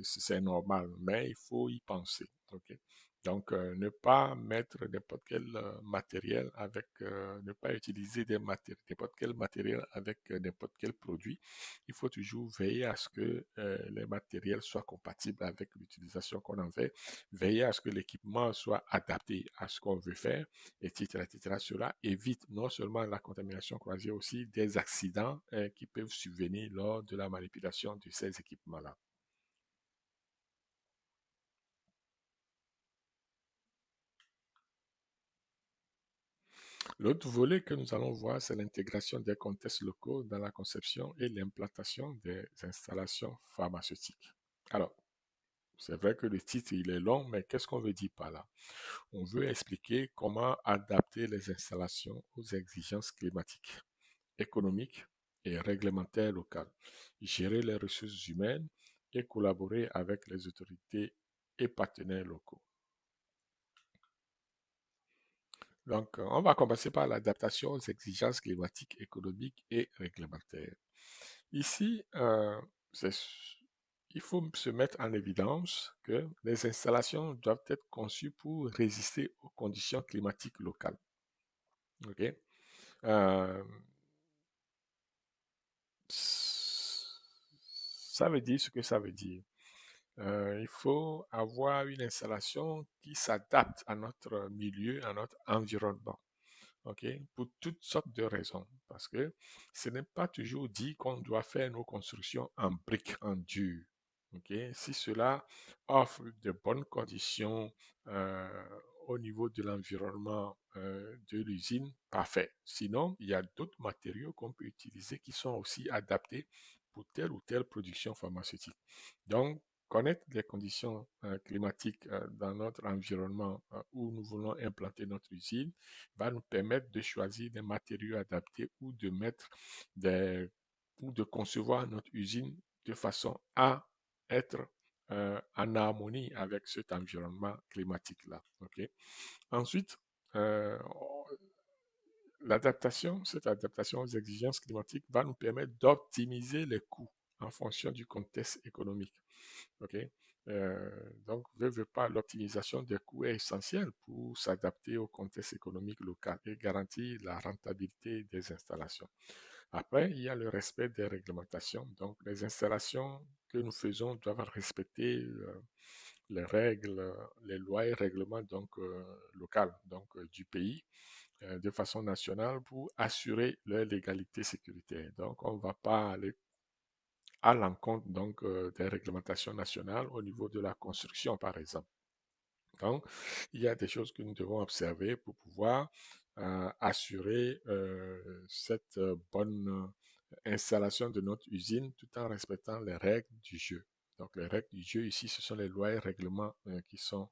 c'est normal, mais il faut y penser. Ok. Donc, ne pas mettre n'importe quel matériel avec, ne pas utiliser n'importe quel matériel avec n'importe quel produit. Il faut toujours veiller à ce que les matériels soient compatibles avec l'utilisation qu'on en fait, veiller à ce que l'équipement soit adapté à ce qu'on veut faire, etc., etc. Cela évite non seulement la contamination croisée, aussi des accidents qui peuvent survenir lors de la manipulation de ces équipements-là. L'autre volet que nous allons voir, c'est l'intégration des contextes locaux dans la conception et l'implantation des installations pharmaceutiques. Alors, c'est vrai que le titre, il est long, mais qu'est-ce qu'on veut dire par là? On veut expliquer comment adapter les installations aux exigences climatiques, économiques et réglementaires locales, gérer les ressources humaines et collaborer avec les autorités et partenaires locaux. Donc, on va commencer par l'adaptation aux exigences climatiques, économiques et réglementaires. Ici, c'est- il faut se mettre en évidence que les installations doivent être conçues pour résister aux conditions climatiques locales. Ok. Euh, ça veut dire ce que ça veut dire. Il faut avoir une installation qui s'adapte à notre milieu, à notre environnement. OK? Pour toutes sortes de raisons. Parce que ce n'est pas toujours dit qu'on doit faire nos constructions en briques, en dur. OK? Si cela offre de bonnes conditions au niveau de l'environnement de l'usine, parfait. Sinon, il y a d'autres matériaux qu'on peut utiliser qui sont aussi adaptés pour telle ou telle production pharmaceutique. Donc, connaître les conditions climatiques dans notre environnement où nous voulons implanter notre usine va nous permettre de choisir des matériaux adaptés ou de mettre des, ou de concevoir notre usine de façon à être en harmonie avec cet environnement climatique-là. OK? Ensuite, euh, cette adaptation aux exigences climatiques va nous permettre d'optimiser les coûts en fonction du contexte économique. OK? Donc, veut pas, l'optimisation des coûts est essentielle pour s'adapter au contexte économique local et garantir la rentabilité des installations. Après, il y a le respect des réglementations. Donc, les installations que nous faisons doivent respecter les règles, les lois et règlements locaux du pays de façon nationale pour assurer leur légalité sécuritaire. Donc, on ne va pas aller à l'encontre des réglementations nationales au niveau de la construction, par exemple. Donc, il y a des choses que nous devons observer pour pouvoir assurer cette bonne installation de notre usine tout en respectant les règles du jeu. Donc, les règles du jeu ici, ce sont les lois et règlements qui sont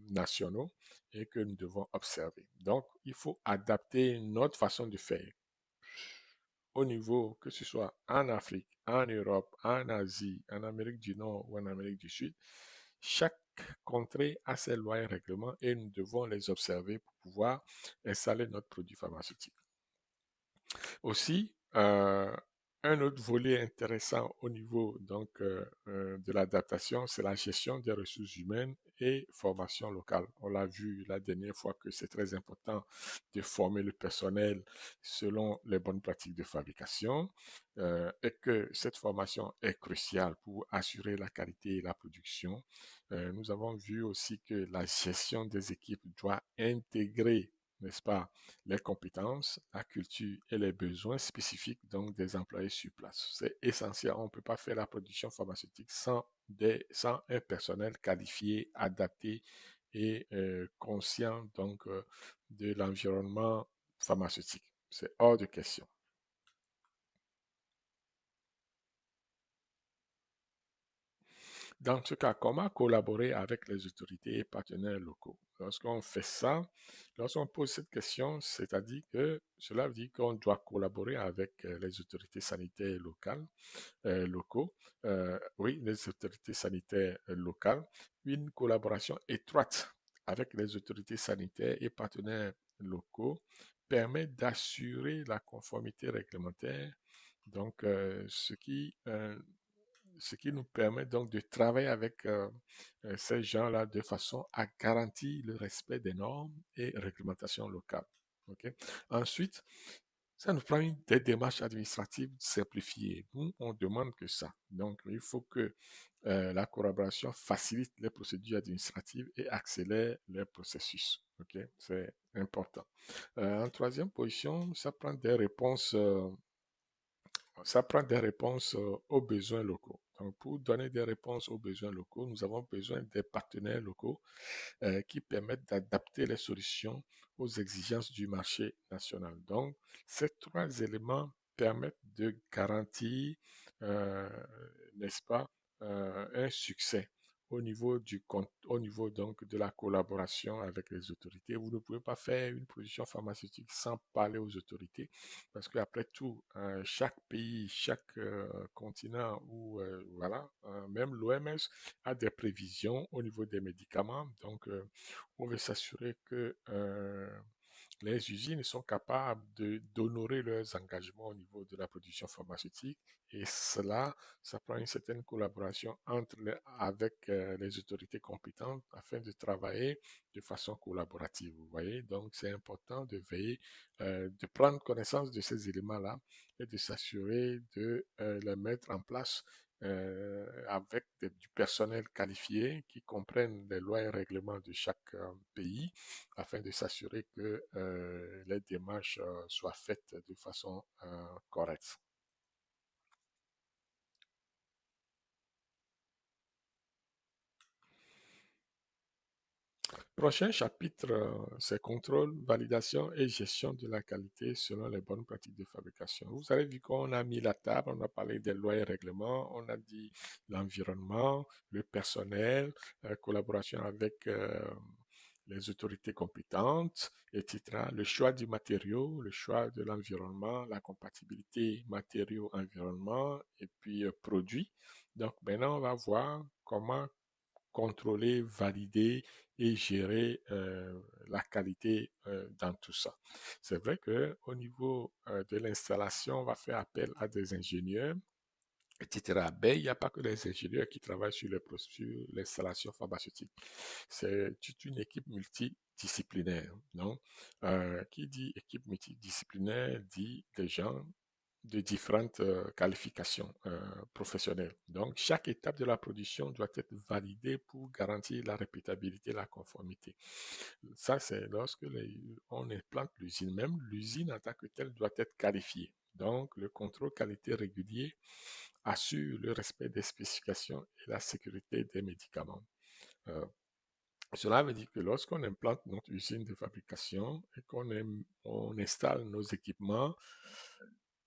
nationaux et que nous devons observer. Donc, il faut adapter notre façon de faire au niveau, que ce soit en Afrique, en Europe, en Asie, en Amérique du Nord ou en Amérique du Sud. Chaque contrée a ses lois et règlements et nous devons les observer pour pouvoir installer notre produit pharmaceutique. Aussi, un autre volet intéressant au niveau de l'adaptation, c'est la gestion des ressources humaines et formation locale. On l'a vu la dernière fois que c'est très important de former le personnel selon les bonnes pratiques de fabrication et que cette formation est cruciale pour assurer la qualité et la production. Nous avons vu aussi que la gestion des équipes doit intégrer, n'est-ce pas, les compétences, la culture et les besoins spécifiques donc des employés sur place. C'est essentiel. On ne peut pas faire la production pharmaceutique sans un personnel qualifié, adapté et conscient de l'environnement pharmaceutique. C'est hors de question. Dans ce cas, comment collaborer avec les autorités et partenaires locaux? Lorsqu'on fait ça, lorsqu'on pose cette question, c'est-à-dire que cela veut dire qu'on doit collaborer avec les autorités sanitaires locales, locaux, oui, les autorités sanitaires locales, une collaboration étroite avec les autorités sanitaires et partenaires locaux permet d'assurer la conformité réglementaire, donc ce qui nous permet donc de travailler avec ces gens-là de façon à garantir le respect des normes et réglementations locales. Ok. Ensuite, ça nous prend des démarches administratives simplifiées. Nous, on demande que ça. Donc, il faut que la collaboration facilite les procédures administratives et accélère les processus. Ok, c'est important. En troisième position, ça prend des réponses aux besoins locaux. Donc, pour donner des réponses aux besoins locaux, nous avons besoin des partenaires locaux qui permettent d'adapter les solutions aux exigences du marché national. Donc, ces trois éléments permettent de garantir, euh, n'est-ce pas, un succès au niveau donc de la collaboration avec les autorités. Vous ne pouvez pas faire une production pharmaceutique sans parler aux autorités, parce qu'après tout, chaque pays, chaque continent ou voilà, même l'OMS a des prévisions au niveau des médicaments. Donc, on veut s'assurer que les usines sont capables d'honorer leurs engagements au niveau de la production pharmaceutique. Et cela, ça prend une certaine collaboration avec les autorités compétentes afin de travailler de façon collaborative. Vous voyez, donc c'est important de veiller, de prendre connaissance de ces éléments-là et de s'assurer de les mettre en place avec du personnel qualifié qui comprennent les lois et règlements de chaque pays afin de s'assurer que les démarches soient faites de façon correcte. Prochain chapitre, c'est contrôle, validation et gestion de la qualité selon les bonnes pratiques de fabrication. Vous avez vu qu'on a mis la table, on a parlé des lois et règlements, on a dit l'environnement, le personnel, la collaboration avec les autorités compétentes, etc. Le choix du matériau, le choix de l'environnement, la compatibilité matériaux-environnement et puis produit. Donc maintenant, on va voir comment contrôler, valider et gérer la qualité dans tout ça. C'est vrai qu'au niveau de l'installation, on va faire appel à des ingénieurs, etc. Mais il n'y a pas que les ingénieurs qui travaillent sur l'installation pharmaceutique. C'est toute une équipe multidisciplinaire. Non? Qui dit équipe multidisciplinaire dit des gens de différentes qualifications professionnelles. Donc, chaque étape de la production doit être validée pour garantir la répétabilité et la conformité. Ça, c'est lorsque on implante l'usine. Même l'usine en tant que telle doit être qualifiée. Donc, le contrôle qualité régulier assure le respect des spécifications et la sécurité des médicaments. Euh, Cela veut dire que lorsqu'on implante notre usine de fabrication et on installe nos équipements,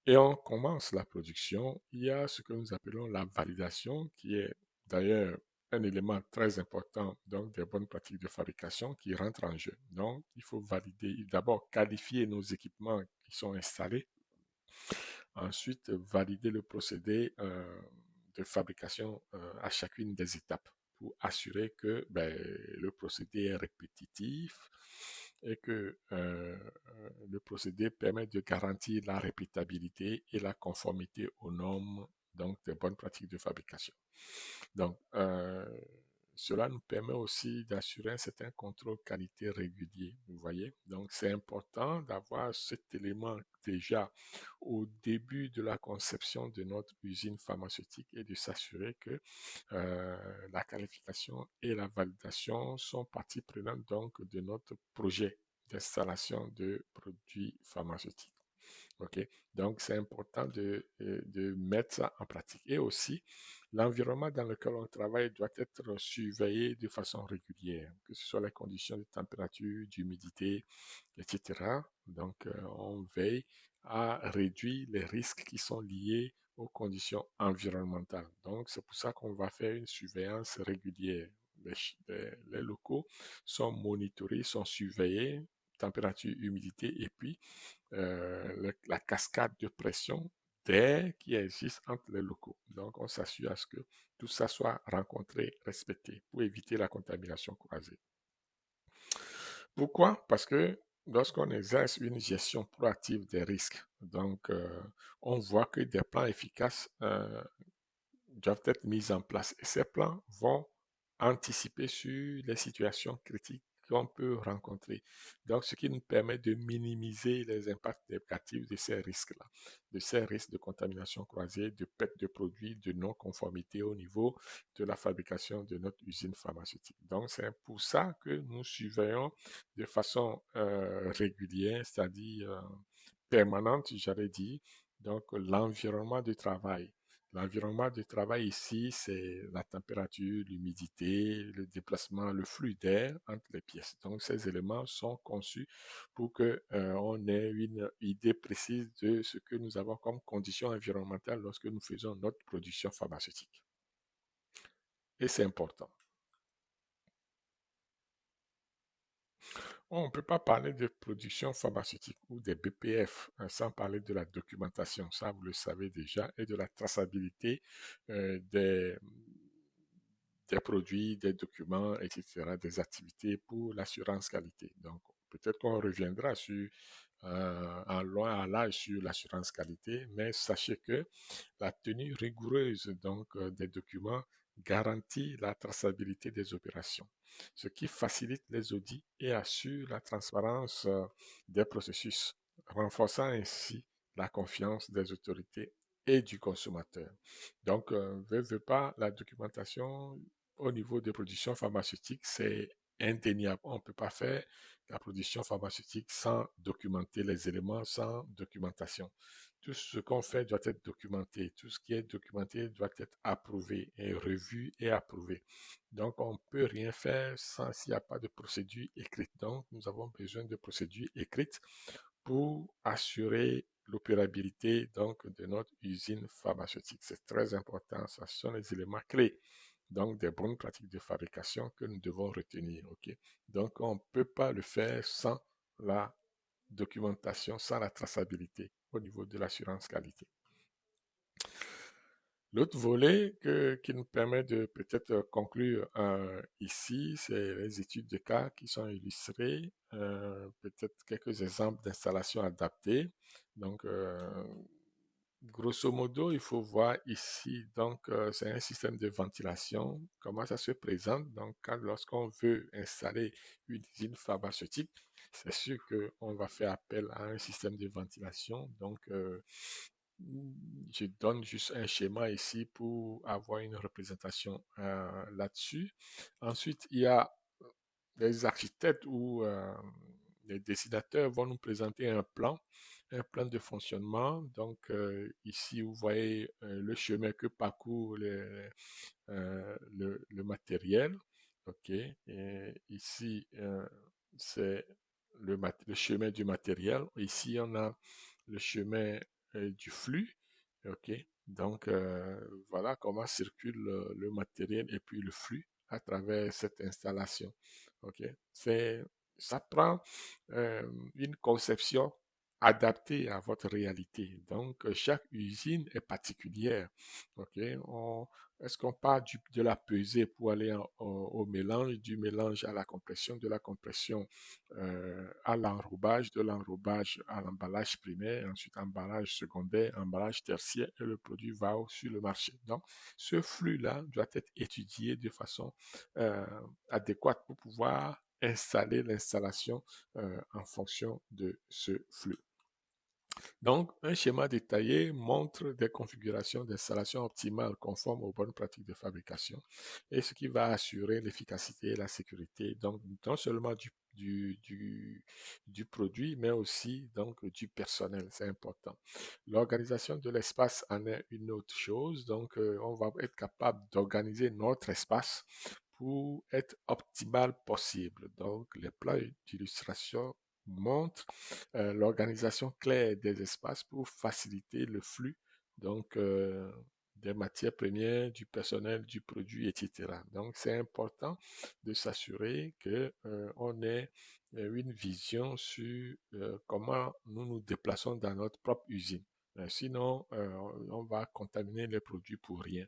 et on commence la production, il y a ce que nous appelons la validation, qui est d'ailleurs un élément très important donc des bonnes pratiques de fabrication qui rentre en jeu. Donc, il faut valider, d'abord qualifier nos équipements qui sont installés, ensuite valider le procédé de fabrication à chacune des étapes pour assurer que ben, le procédé est répétitif et que le procédé permet de garantir la répétabilité et la conformité aux normes donc des bonnes pratiques de fabrication. Donc, cela nous permet aussi d'assurer un certain contrôle qualité régulier, vous voyez. Donc, c'est important d'avoir cet élément déjà au début de la conception de notre usine pharmaceutique et de s'assurer que la qualification et la validation sont partie prenante donc de notre projet d'installation de produits pharmaceutiques. OK? Donc, c'est important de mettre ça en pratique. Et aussi, l'environnement dans lequel on travaille doit être surveillé de façon régulière, que ce soit les conditions de température, d'humidité, etc. Donc, on veille à réduire les risques qui sont liés aux conditions environnementales. Donc, c'est pour ça qu'on va faire une surveillance régulière. Les locaux sont monitorés, sont surveillés, température, humidité, et puis la cascade de pression d'air qui existe entre les locaux. Donc, on s'assure à ce que tout ça soit rencontré, respecté pour éviter la contamination croisée. Pourquoi? Parce que lorsqu'on exerce une gestion proactive des risques, donc on voit que des plans efficaces doivent être mises en place. Et ces plans vont anticiper sur les situations critiques qu'on peut rencontrer. Donc, ce qui nous permet de minimiser les impacts négatifs de ces risques-là, de ces risques de contamination croisée, de perte de produits, de non-conformité au niveau de la fabrication de notre usine pharmaceutique. Donc, c'est pour ça que nous surveillons de façon régulière, c'est-à-dire permanente, j'allais dire, donc l'environnement de travail. L'environnement de travail ici, c'est la température, l'humidité, le déplacement, le flux d'air entre les pièces. Donc, ces éléments sont conçus pour que on ait une idée précise de ce que nous avons comme conditions environnementales lorsque nous faisons notre production pharmaceutique. Et c'est important. On ne peut pas parler de production pharmaceutique ou des BPF sans parler de la documentation. Ça, vous le savez déjà, et de la traçabilité des produits, des documents, etc., des activités pour l'assurance qualité. Donc, peut-être qu'on reviendra sur, en loin à large sur l'assurance qualité, mais sachez que la tenue rigoureuse donc, des documents garantit la traçabilité des opérations, ce qui facilite les audits et assure la transparence des processus, renforçant ainsi la confiance des autorités et du consommateur. Donc, veut pas, la documentation au niveau des productions pharmaceutiques, c'est indéniable. On ne peut pas faire la production pharmaceutique sans documenter les éléments, sans documentation. Tout ce qu'on fait doit être documenté. Tout ce qui est documenté doit être approuvé et revu et approuvé. Donc, on ne peut rien faire sans s'il n'y a pas de procédure écrite. Donc, nous avons besoin de procédures écrites pour assurer l'opérabilité donc de notre usine pharmaceutique. C'est très important. Ce sont les éléments clés donc des bonnes pratiques de fabrication que nous devons retenir. Ok, donc, on ne peut pas le faire sans la documentation, sans la traçabilité au niveau de l'assurance qualité. L'autre volet qui nous permet de peut-être conclure ici, c'est les études de cas qui sont illustrées, peut-être quelques exemples d'installations adaptées. Donc, grosso modo, il faut voir ici, donc c'est un système de ventilation, comment ça se présente. Donc, lorsqu'on veut installer une usine pharmaceutique, c'est sûr qu'on va faire appel à un système de ventilation. Donc, je donne juste un schéma ici pour avoir une représentation là-dessus. Ensuite, il y a les architectes ou les dessinateurs vont nous présenter un plan de fonctionnement. Donc, ici, vous voyez le chemin que parcourt le matériel. OK. Et ici, c'est le chemin du matériel. Ici, on a le chemin du flux. OK. Donc, voilà comment circule le matériel et puis le flux à travers cette installation. OK. Ça prend euh, une conception adaptée à votre réalité. Donc, chaque usine est particulière. OK. Est-ce qu'on part de la pesée pour aller au mélange, du mélange à la compression, de la compression à l'enrobage, de l'enrobage à l'emballage primaire, ensuite emballage secondaire, emballage tertiaire, et le produit va sur le marché. Donc, ce flux-là doit être étudié de façon euh, adéquate pour pouvoir installer l'installation en fonction de ce flux. Donc, un schéma détaillé montre des configurations d'installation optimales conformes aux bonnes pratiques de fabrication et ce qui va assurer l'efficacité et la sécurité, donc non seulement du produit, mais aussi donc du personnel, c'est important. L'organisation de l'espace en est une autre chose, donc on va être capable d'organiser notre espace pour être optimal possible. Donc, les plans d'illustration montrent l'organisation claire des espaces pour faciliter le flux donc des matières premières, du personnel, du produit, etc. Donc, c'est important de s'assurer que on ait une vision sur comment nous nous déplaçons dans notre propre usine. Sinon, on va contaminer les produits pour rien.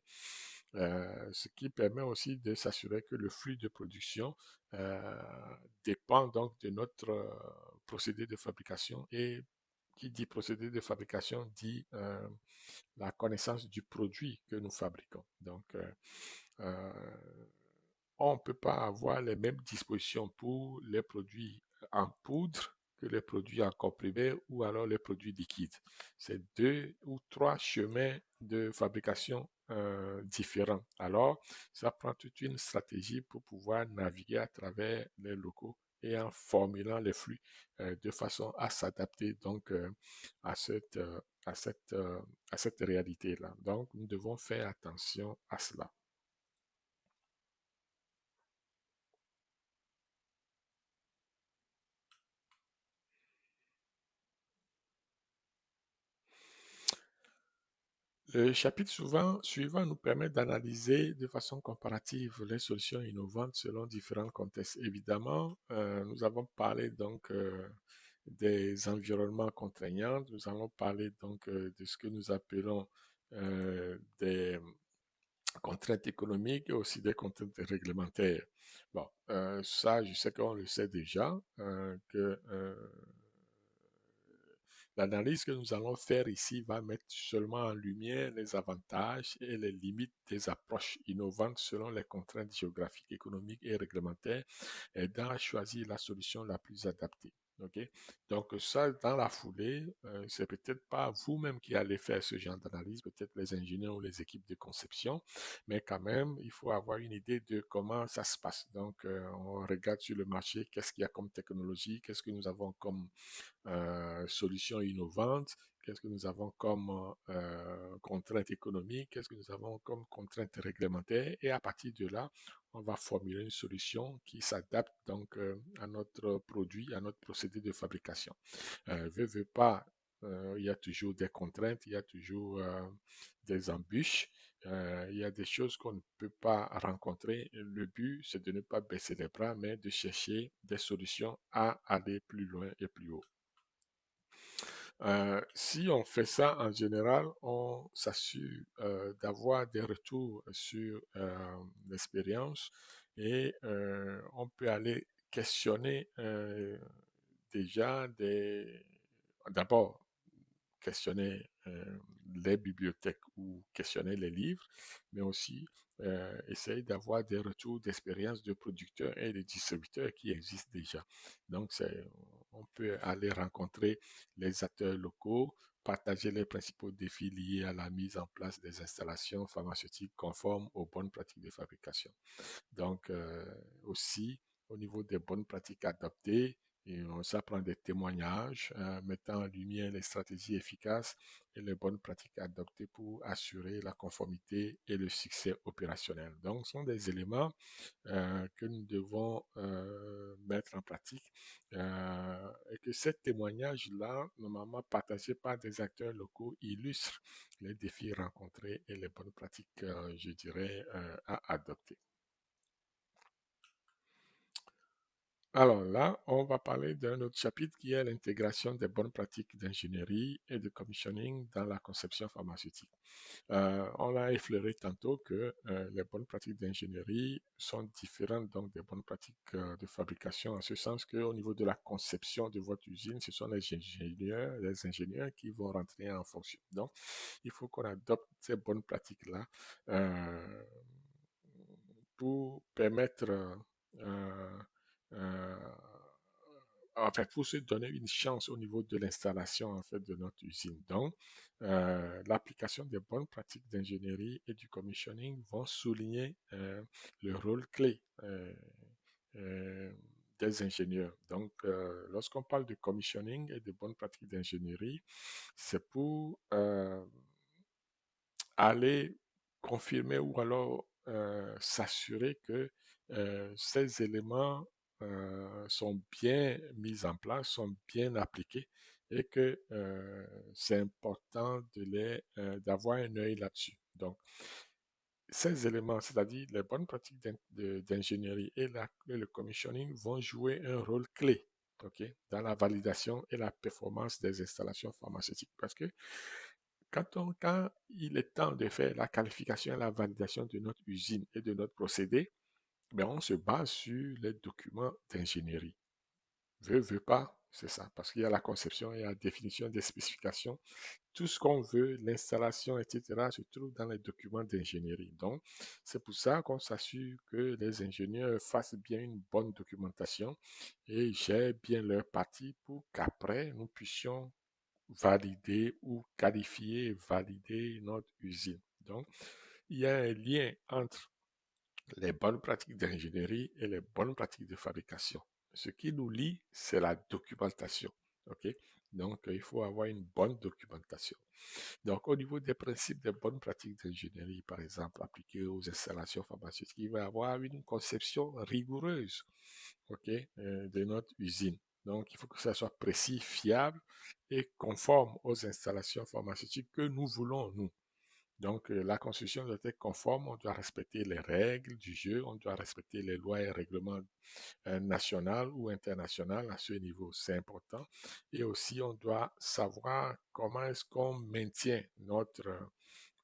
Ce qui permet aussi de s'assurer que le flux de production euh, dépend donc de notre procédé de fabrication et qui dit procédé de fabrication dit la connaissance du produit que nous fabriquons. Donc, euh, on ne peut pas avoir les mêmes dispositions pour les produits en poudre que les produits en comprimé ou alors les produits liquides. C'est deux ou trois chemins de fabrication différents. Alors, ça prend toute une stratégie pour pouvoir naviguer à travers les locaux et en formulant les flux de façon à s'adapter donc à cette, euh, à cette, euh, à cette réalité-là. Donc, nous devons faire attention à cela. Le chapitre suivant nous permet d'analyser de façon comparative les solutions innovantes selon différents contextes. Évidemment, nous avons parlé donc des environnements contraignants, nous allons parler donc de ce que nous appelons des contraintes économiques et aussi des contraintes réglementaires. Bon, ça, je sais qu'on le sait déjà, que l'analyse que nous allons faire ici va mettre seulement en lumière les avantages et les limites des approches innovantes selon les contraintes géographiques, économiques et réglementaires, aidant à choisir la solution la plus adaptée. Ok. Donc ça, dans la foulée, c'est peut-être pas vous-même qui allez faire ce genre d'analyse, peut-être les ingénieurs ou les équipes de conception, mais quand même, il faut avoir une idée de comment ça se passe. Donc, on regarde sur le marché, qu'est-ce qu'il y a comme technologie, qu'est-ce que nous avons comme solutions innovantes, qu'est-ce que nous avons comme contraintes économiques, qu'est-ce que nous avons comme contraintes réglementaires, et à partir de là, on va formuler une solution qui s'adapte donc à notre produit, à notre procédé de fabrication. Veut pas, il y a toujours des contraintes, il y a toujours des embûches, il y a des choses qu'on ne peut pas rencontrer. Le but, c'est de ne pas baisser les bras, mais de chercher des solutions à aller plus loin et plus haut. Si on fait ça en général, on s'assure d'avoir des retours sur l'expérience et on peut aller questionner déjà d'abord questionner les bibliothèques ou questionner les livres, mais aussi essayer d'avoir des retours d'expérience de producteurs et de distributeurs qui existent déjà. Donc, on peut aller rencontrer les acteurs locaux, partager les principaux défis liés à la mise en place des installations pharmaceutiques conformes aux bonnes pratiques de fabrication. Donc, aussi, au niveau des bonnes pratiques adoptées, et on s'apprend des témoignages mettant en lumière les stratégies efficaces et les bonnes pratiques adoptées pour assurer la conformité et le succès opérationnel. Donc, ce sont des éléments que nous devons mettre en pratique et que ces témoignages-là, normalement partagés par des acteurs locaux, illustrent les défis rencontrés et les bonnes pratiques, je dirais, à adopter. Alors là, on va parler d'un autre chapitre qui est l'intégration des bonnes pratiques d'ingénierie et de commissioning dans la conception pharmaceutique. On l'a effleuré tantôt que les bonnes pratiques d'ingénierie sont différentes donc des bonnes pratiques de fabrication, en ce sens qu'au niveau de la conception de votre usine, ce sont les ingénieurs qui vont rentrer en fonction. Donc, il faut qu'on adopte ces bonnes pratiques-là euh, pour permettre euh, euh, en fait, pour se donner une chance au niveau de l'installation en fait de notre usine. Donc, l'application des bonnes pratiques d'ingénierie et du commissioning vont souligner le rôle clé euh, des ingénieurs. Donc, lorsqu'on parle de commissioning et de bonnes pratiques d'ingénierie, c'est pour aller confirmer ou alors s'assurer que ces éléments sont bien mis en place, sont bien appliqués et que c'est important d'avoir un œil là-dessus. Donc, ces éléments, c'est-à-dire les bonnes pratiques d'ingénierie et le commissioning, vont jouer un rôle clé, ok, dans la validation et la performance des installations pharmaceutiques. Parce que quand il est temps de faire la qualification et la validation de notre usine et de notre procédé, ben on se base sur les documents d'ingénierie. Veut pas, c'est ça, parce qu'il y a la conception, il y a la définition des spécifications, tout ce qu'on veut, l'installation, etc., se trouve dans les documents d'ingénierie. Donc, c'est pour ça qu'on s'assure que les ingénieurs fassent bien une bonne documentation et gèrent bien leur partie pour qu'après, nous puissions valider ou qualifier, valider notre usine. Donc, il y a un lien entre les bonnes pratiques d'ingénierie et les bonnes pratiques de fabrication. Ce qui nous lie, c'est la documentation. OK? Donc, il faut avoir une bonne documentation. Donc, au niveau des principes des bonnes pratiques d'ingénierie, par exemple, appliquées aux installations pharmaceutiques, il va y avoir une conception rigoureuse, OK, de notre usine. Donc, il faut que ça soit précis, fiable et conforme aux installations pharmaceutiques que nous voulons, nous. Donc, la construction doit être conforme, on doit respecter les règles du jeu, on doit respecter les lois et règlements nationaux ou internationaux à ce niveau, c'est important. Et aussi, on doit savoir comment est-ce qu'on maintient notre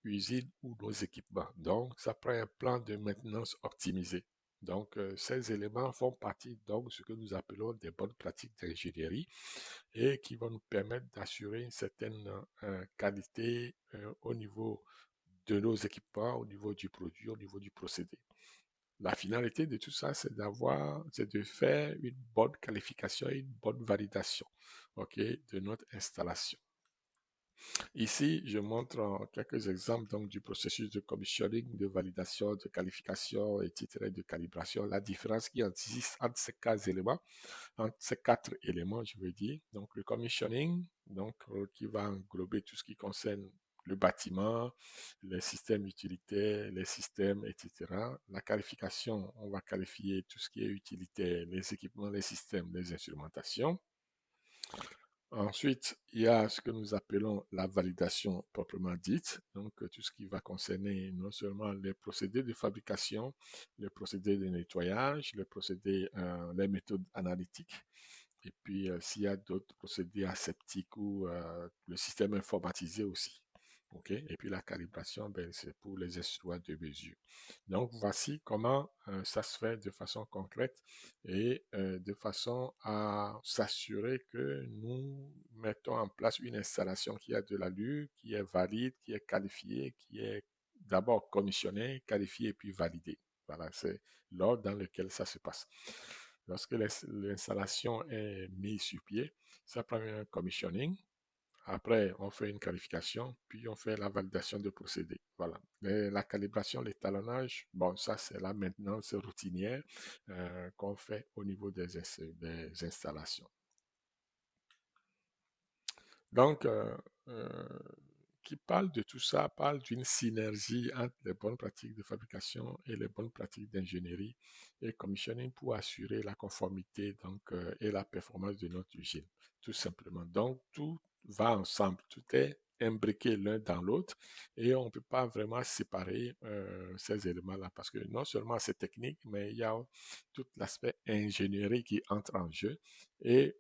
usine ou nos équipements. Donc, ça prend un plan de maintenance optimisé. Donc, ces éléments font partie donc de ce que nous appelons des bonnes pratiques d'ingénierie et qui vont nous permettre d'assurer une certaine qualité au niveau de nos équipements, au niveau du produit, au niveau du procédé. La finalité de tout ça, c'est de faire une bonne qualification et une bonne validation, ok, de notre installation. Ici, je montre quelques exemples donc, du processus de commissioning, de validation, de qualification, etc., de calibration, la différence qui existe entre ces quatre éléments, je veux dire. Donc, le commissioning, donc, qui va englober tout ce qui concerne le bâtiment, les systèmes utilitaires, les systèmes, etc. La qualification, on va qualifier tout ce qui est utilitaire, les équipements, les systèmes, les instrumentations. Ensuite, il y a ce que nous appelons la validation proprement dite, donc tout ce qui va concerner non seulement les procédés de fabrication, les procédés de nettoyage, les méthodes analytiques, et puis s'il y a d'autres procédés aseptiques ou le système informatisé aussi. OK? Et puis la calibration, ben, c'est pour les instruments de mesure. Donc voici comment ça se fait de façon concrète et de façon à s'assurer que nous mettons en place une installation qui a de l'allure, qui est valide, qui est qualifiée, qui est d'abord commissionnée, qualifiée et puis validée. Voilà, c'est l'ordre dans lequel ça se passe. Lorsque l'installation est mise sur pied, ça prend un commissioning. Après, on fait une qualification, puis on fait la validation de procédé. Voilà. La calibration, l'étalonnage, bon, ça, c'est la maintenance routinière qu'on fait au niveau des installations. Donc, euh, qui parle de tout ça parle d'une synergie entre les bonnes pratiques de fabrication et les bonnes pratiques d'ingénierie et commissioning pour assurer la conformité donc, et la performance de notre usine, tout simplement. Donc, tout va ensemble, tout est imbriqué l'un dans l'autre et on ne peut pas vraiment séparer ces éléments-là parce que non seulement c'est technique, mais il y a tout l'aspect ingénierie qui entre en jeu et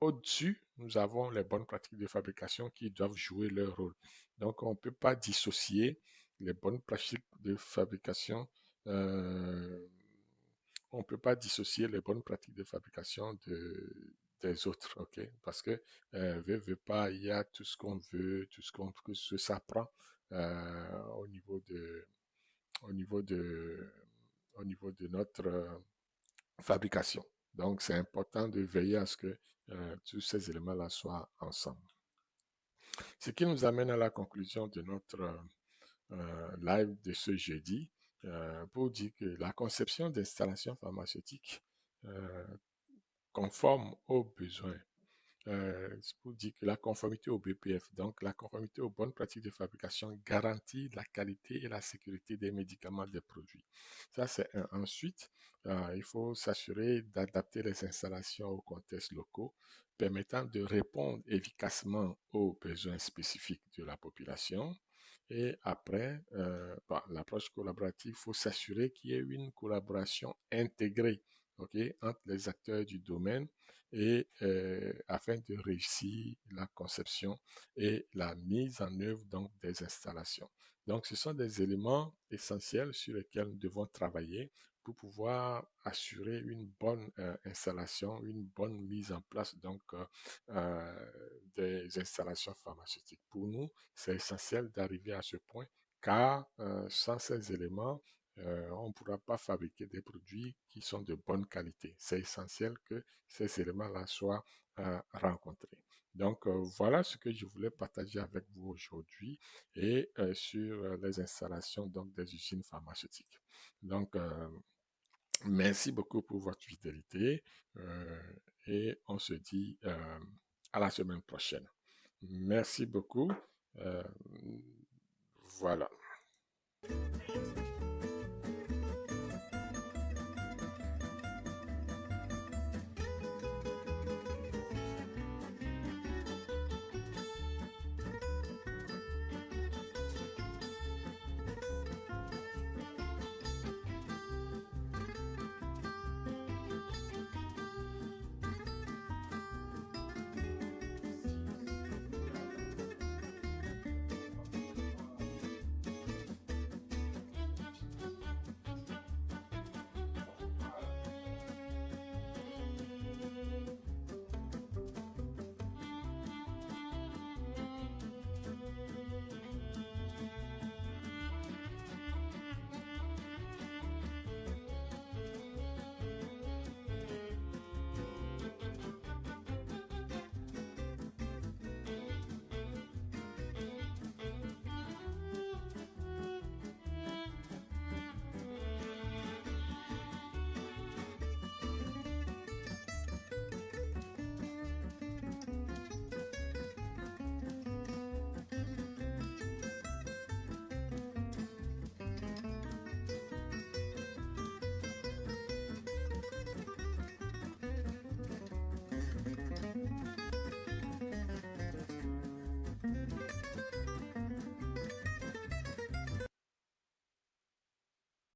au-dessus, nous avons les bonnes pratiques de fabrication qui doivent jouer leur rôle. Donc, on ne peut pas dissocier les bonnes pratiques de fabrication. euh, on ne peut pas dissocier les bonnes pratiques de fabrication des autres, ok? Parce que veut pas, il y a tout ce qu'on veut, tout ce qu'on que ce s'apprend au niveau au niveau de, au niveau de notre fabrication. Donc, c'est important de veiller à ce que tous ces éléments-là soient ensemble. Ce qui nous amène à la conclusion de notre live de ce jeudi pour dire que la conception d'installations pharmaceutiques euh, conforme aux besoins c'est pour dire que la conformité au BPF, donc la conformité aux bonnes pratiques de fabrication, garantit la qualité et la sécurité des médicaments, des produits. Ça, c'est un. Ensuite, il faut s'assurer d'adapter les installations aux contextes locaux, permettant de répondre efficacement aux besoins spécifiques de la population. Et après, l'approche collaborative, il faut s'assurer qu'il y ait une collaboration intégrée, ok, entre les acteurs du domaine et afin de réussir la conception et la mise en œuvre donc des installations. Donc, ce sont des éléments essentiels sur lesquels nous devons travailler pour pouvoir assurer une bonne installation, une bonne mise en place des installations pharmaceutiques. Pour nous, c'est essentiel d'arriver à ce point car sans ces éléments, on ne pourra pas fabriquer des produits qui sont de bonne qualité. C'est essentiel que ces éléments-là soient rencontrés. Donc, voilà ce que je voulais partager avec vous aujourd'hui et sur les installations donc, des usines pharmaceutiques. Donc, merci beaucoup pour votre fidélité et on se dit à la semaine prochaine. Merci beaucoup. Euh, voilà.